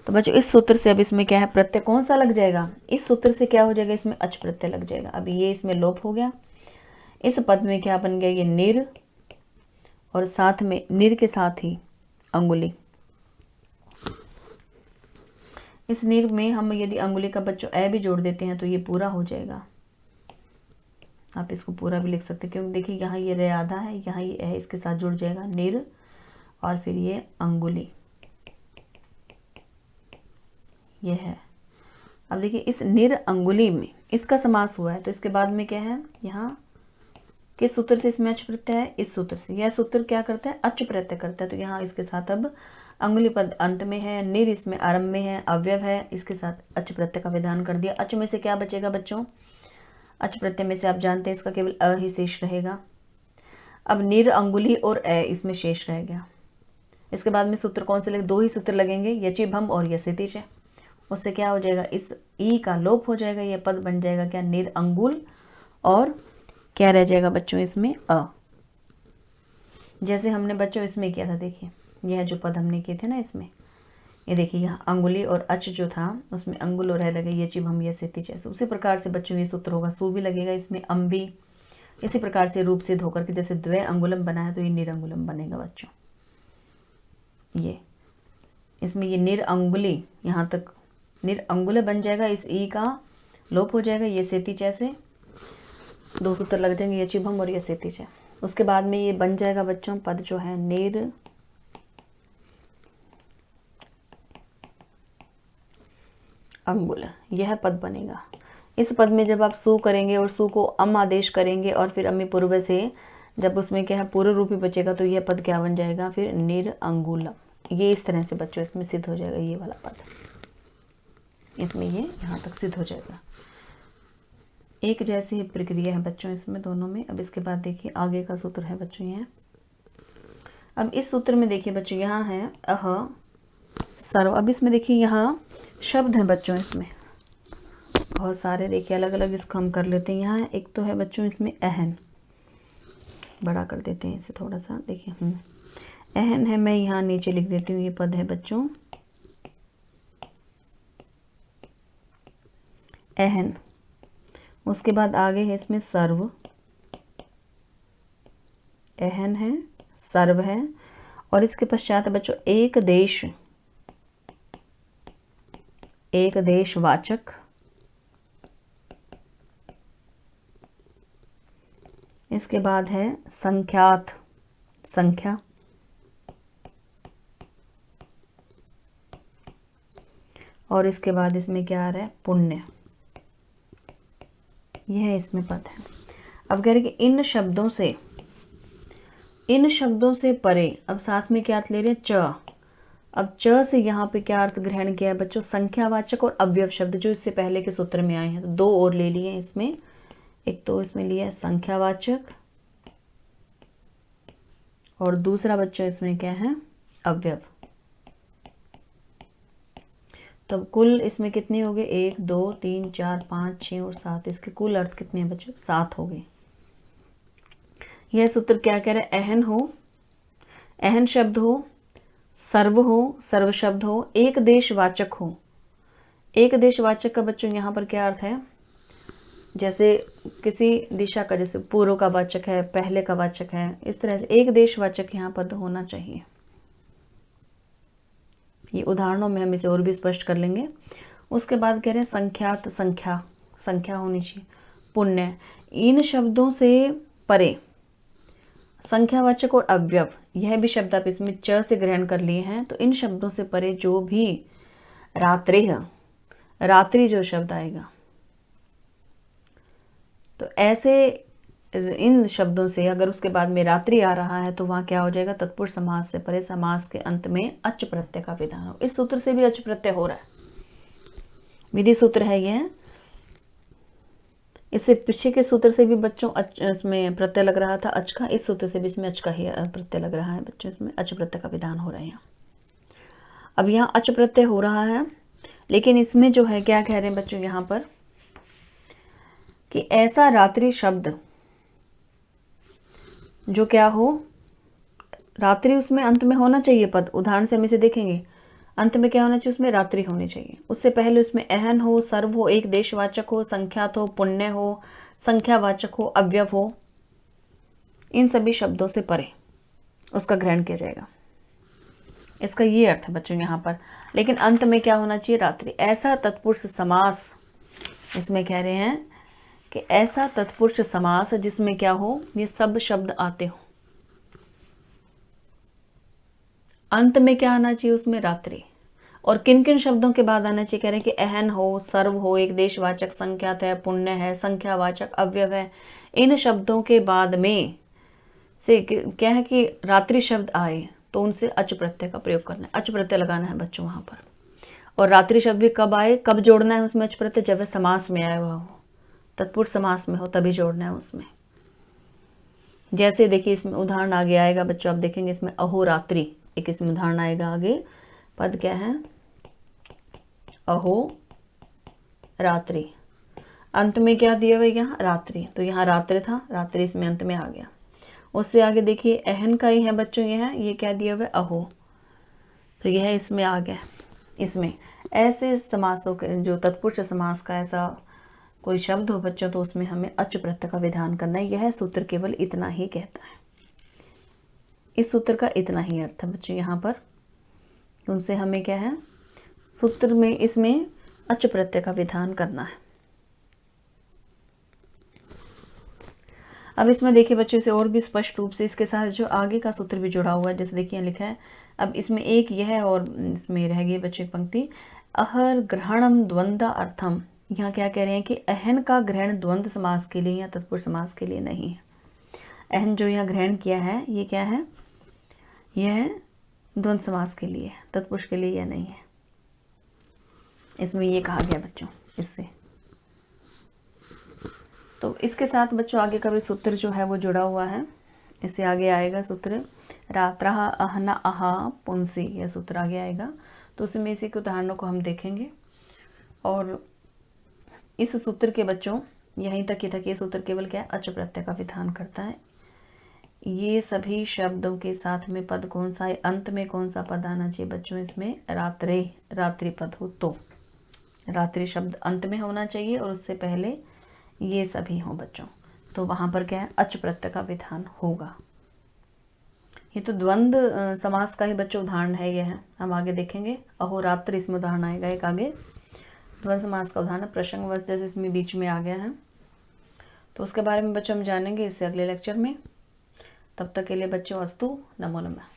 तो बच्चों इस सूत्र से अब इसमें क्या है, प्रत्यय कौन सा लग जाएगा, इस सूत्र से क्या हो जाएगा, इसमें अच प्रत्यय लग जाएगा। अब ये इसमें लोप हो गया, इस पद में क्या बन गया, ये निर और साथ में निर के साथ ही अंगुली। इस निर में हम यदि अंगुली का बच्चों ए भी जोड़ देते हैं तो ये पूरा हो जाएगा। आप इसको पूरा भी लिख सकते हैं, क्योंकि देखिए यहाँ ये रे आधा है, यहाँ ये ए इसके साथ जुड़ जाएगा, निर और फिर ये अंगुली, ये है। अब देखिए इस निर अंगुली में इसका समास हुआ है, तो इसके बाद में क्या है, यहाँ किस सूत्र से इसमें अच प्रत्यय है, इस सूत्र से। यह सूत्र क्या करता है, अच प्रत्यय करता है। तो यहाँ इसके साथ अब अंगुली पद अंत में है, निर इसमें आरंभ में है, अव्यव है, इसके साथ अच प्रत्यय का विधान कर दिया। अच में से क्या बचेगा बच्चों, अच प्रत्यय में से आप जानते हैं इसका केवल अ ही शेष रहेगा। अब निर अंगुली और ए इसमें शेष रह गया। इसके बाद में सूत्र कौन से लगे, दो ही सूत्र लगेंगे, यचि भम और यसितिच। उससे क्या हो जाएगा, इस ई का लोप हो जाएगा, यह पद बन जाएगा क्या, निर अंगुल, और क्या रह जाएगा बच्चों इसमें अ। जैसे हमने बच्चों इसमें किया था, देखिए यह जो पद हमने किए थे ना इसमें, ये देखिए यहाँ अंगुली और अच जो था उसमें अंगुल और लगे, ये चिब हम ये सिद्धि जैसे। उसी प्रकार से बच्चों ये सूत्र होगा, सु भी लगेगा इसमें, अम भी इसी प्रकार से रूप सिद्ध होकर के जैसे द्वय अंगुलम बना है तो ये निरंगुलम बनेगा बच्चों। ये इसमें ये निरअंगुली, यहाँ तक निरअंगुल बन जाएगा, इस ई का लोप हो जाएगा, ये सेती जैसे दो सूत्र लग जाएंगे, ये चिभम और ये सेतिज है। उसके बाद में ये बन जाएगा बच्चों पद जो है निर अंगुल, यह पद बनेगा। इस पद में जब आप सु करेंगे और सु को अम आदेश करेंगे और फिर अम्मी पूर्व से जब उसमें क्या है पूर्व रूपी बचेगा तो यह पद क्या बन जाएगा, फिर निर अंगुलम। ये इस तरह से बच्चों इसमें सिद्ध हो जाएगा, ये वाला पद इसमें ये यहाँ तक सिद्ध हो जाएगा। एक जैसी ही प्रक्रिया है बच्चों इसमें दोनों में। अब इसके बाद देखिए आगे का सूत्र है बच्चों ये। अब इस सूत्र में देखिए बच्चों यहाँ है अह सर्व। अब इसमें देखिए यहाँ शब्द हैं बच्चों, इसमें बहुत सारे देखिए अलग अलग इसको हम कर लेते हैं। यहाँ एक तो है बच्चों इसमें अहन, बड़ा कर देते हैं इसे थोड़ा सा, देखिए अहन है, मैं यहाँ नीचे लिख देती हूँ, ये पद है बच्चों अहन। उसके बाद आगे है इसमें सर्व, अहन है, सर्व है, और इसके पश्चात है बच्चों एक देश, एक देश वाचक, इसके बाद है संख्यात, संख्या, और इसके बाद इसमें क्या आ रहा है पुण्य। यह इसमें पद है। अब कह रहे कि इन शब्दों से परे, अब साथ में क्या अर्थ ले रहे हैं च। अब च से यहाँ पे क्या अर्थ ग्रहण किया है बच्चों, संख्यावाचक और अव्यव शब्द जो इससे पहले के सूत्र में आए हैं, तो दो और ले लिए इसमें। एक तो इसमें लिया है संख्यावाचक और दूसरा बच्चों इसमें क्या है अव्यव। तो कुल इसमें कितने हो गए, 1 2 3 4 5 6 और 7, इसके कुल अर्थ कितने हैं बच्चों, 7 हो गए। यह सूत्र क्या कह रहा है, अहन हो, अहन शब्द हो, सर्व हो, सर्व शब्द हो, एक देशवाचक हो। एक देशवाचक का बच्चों यहाँ पर क्या अर्थ है? जैसे किसी दिशा का, जैसे पूर्व का वाचक है, पहले का वाचक है, इस तरह से एक देशवाचक यहाँ पर तो होना चाहिए। ये उदाहरणों में हम इसे और भी स्पष्ट कर लेंगे। उसके बाद कह रहे हैं संख्यात, संख्या, संख्या होनी चाहिए। पुण्य, इन शब्दों से परे संख्यावाचक और अव्यव, यह भी शब्द आप इसमें च से ग्रहण कर लिए हैं, तो इन शब्दों से परे जो भी रात्रि है, रात्रि जो शब्द आएगा, तो ऐसे इन शब्दों से अगर उसके बाद में रात्रि आ रहा है तो वहाँ क्या हो जाएगा? तत्पुरुष समास से परे समास के अंत में अच प्रत्यय का विधान हो। इस सूत्र से भी अच प्रत्यय हो रहा है, विधि सूत्र है यह। इससे पीछे के सूत्र से भी बच्चों इसमें प्रत्यय लग रहा था अच का, इस सूत्र से भी इसमें अच का ही प्रत्यय लग रहा है बच्चों, इसमें अच प्रत्यय का विधान हो रहा है यहाँ। अब यहाँ अच प्रत्यय हो रहा है, लेकिन इसमें जो है क्या कह रहे हैं बच्चों यहाँ पर कि ऐसा रात्रि शब्द जो क्या हो, रात्रि उसमें अंत में होना चाहिए पद। उदाहरण से हम इसे देखेंगे, अंत में क्या होना चाहिए? उसमें रात्रि होनी चाहिए। उससे पहले उसमें अहन हो, सर्व हो, एक देशवाचक हो, संख्यात हो, पुण्य हो, संख्यावाचक हो, अव्यव हो, इन सभी शब्दों से परे उसका ग्रहण किया जाएगा। इसका ये अर्थ है बच्चों यहाँ पर। लेकिन अंत में क्या होना चाहिए? रात्रि। ऐसा तत्पुरुष समास इसमें कह रहे हैं कि ऐसा तत्पुरुष समास जिसमें क्या हो? ये सब शब्द आते हो। अंत में क्या आना चाहिए? उसमें रात्रि। और किन किन शब्दों के बाद आना चाहिए? कह रहे हैं कि अहन हो, सर्व हो, एक देशवाचक, संख्यात है, पुण्य है, संख्यावाचक, अव्यव है, इन शब्दों के बाद में से क्या है कि रात्रि शब्द आए तो उनसे अच प्रत्यय का प्रयोग करना है, अच प्रत्यय लगाना है बच्चों वहां पर। और रात्रि शब्द भी कब आए, कब जोड़ना है उसमें अच प्रत्यय? जब वह समास में आया हुआ हो, तत्पुरुष समास में हो, तभी जोड़ना है उसमें। जैसे देखिए इसमें उदाहरण आगे आएगा बच्चों, आप देखेंगे इसमें अहोरात्रि, एक इसमें उदाहरण आएगा आगे। पद क्या है? अहो रात्रि। अंत में क्या दिया हुआ यहाँ? रात्रि। तो यहाँ रात्रि था, रात्रि इसमें अंत में आ गया। उससे आगे देखिए अहन का ही है बच्चों, ये क्या दिया हुआ है? अहो, तो यह इसमें आ गया। इसमें ऐसे समासों के, जो तत्पुरुष समास का ऐसा कोई शब्द हो बच्चों, तो उसमें हमें अच प्रत्यय का विधान करना है। यह सूत्र केवल इतना ही कहता है, इस सूत्र का इतना ही अर्थ है बच्चों यहाँ पर। उनसे हमें क्या है? सूत्र में इसमें अच प्रत्यय का विधान करना है। अब इसमें देखिए बच्चों, इसे और भी स्पष्ट रूप से इसके साथ जो आगे का सूत्र भी जुड़ा हुआ है, जैसे देखिए लिखा है। अब इसमें एक यह और इसमें रह गई बच्चों एक पंक्ति, अहर ग्रहणम द्वंद्व अर्थम। यहाँ क्या कह रहे हैं कि अहन का ग्रहण द्वंद्व समास के लिए या तत्पुरुष समास के लिए नहीं है। अहन जो यहाँ ग्रहण किया है ये क्या है? यह द्वंद्व समास के लिए, तत्पुरुष के लिए यह नहीं है। इसमें ये कहा गया बच्चों इससे। तो इसके साथ बच्चों आगे का भी सूत्र जो है वो जुड़ा हुआ है। इससे आगे आएगा सूत्र रात्रः अहना अहा पुंसी, यह सूत्र आगे आएगा। तो उसमें इसी के उदाहरणों को हम देखेंगे। और इस सूत्र के बच्चों यहीं तक ही तक, ये सूत्र केवल क्या है? अच प्रत्यय का विधान करता है। ये सभी शब्दों के साथ में पद कौन सा है? अंत में कौन सा पद आना चाहिए बच्चों? इसमें रात्रि, रात्रि पद हो तो रात्रि शब्द अंत में होना चाहिए और उससे पहले ये सभी हो बच्चों, तो वहां पर क्या है? अच प्रत्यय का विधान होगा। ये तो द्वंद्व समास का ही बच्चों उदाहरण है, यह है, हम आगे देखेंगे। अहोरात्रि इसमें उदाहरण आएगा एक आगे, द्वंद्व समास का उदाहरण प्रसंगवश जैसे इसमें बीच में आ गया है। तो उसके बारे में बच्चों हम जानेंगे इससे अगले लेक्चर में। तब तक के लिए बच्चों अस्तु, नमो नमः।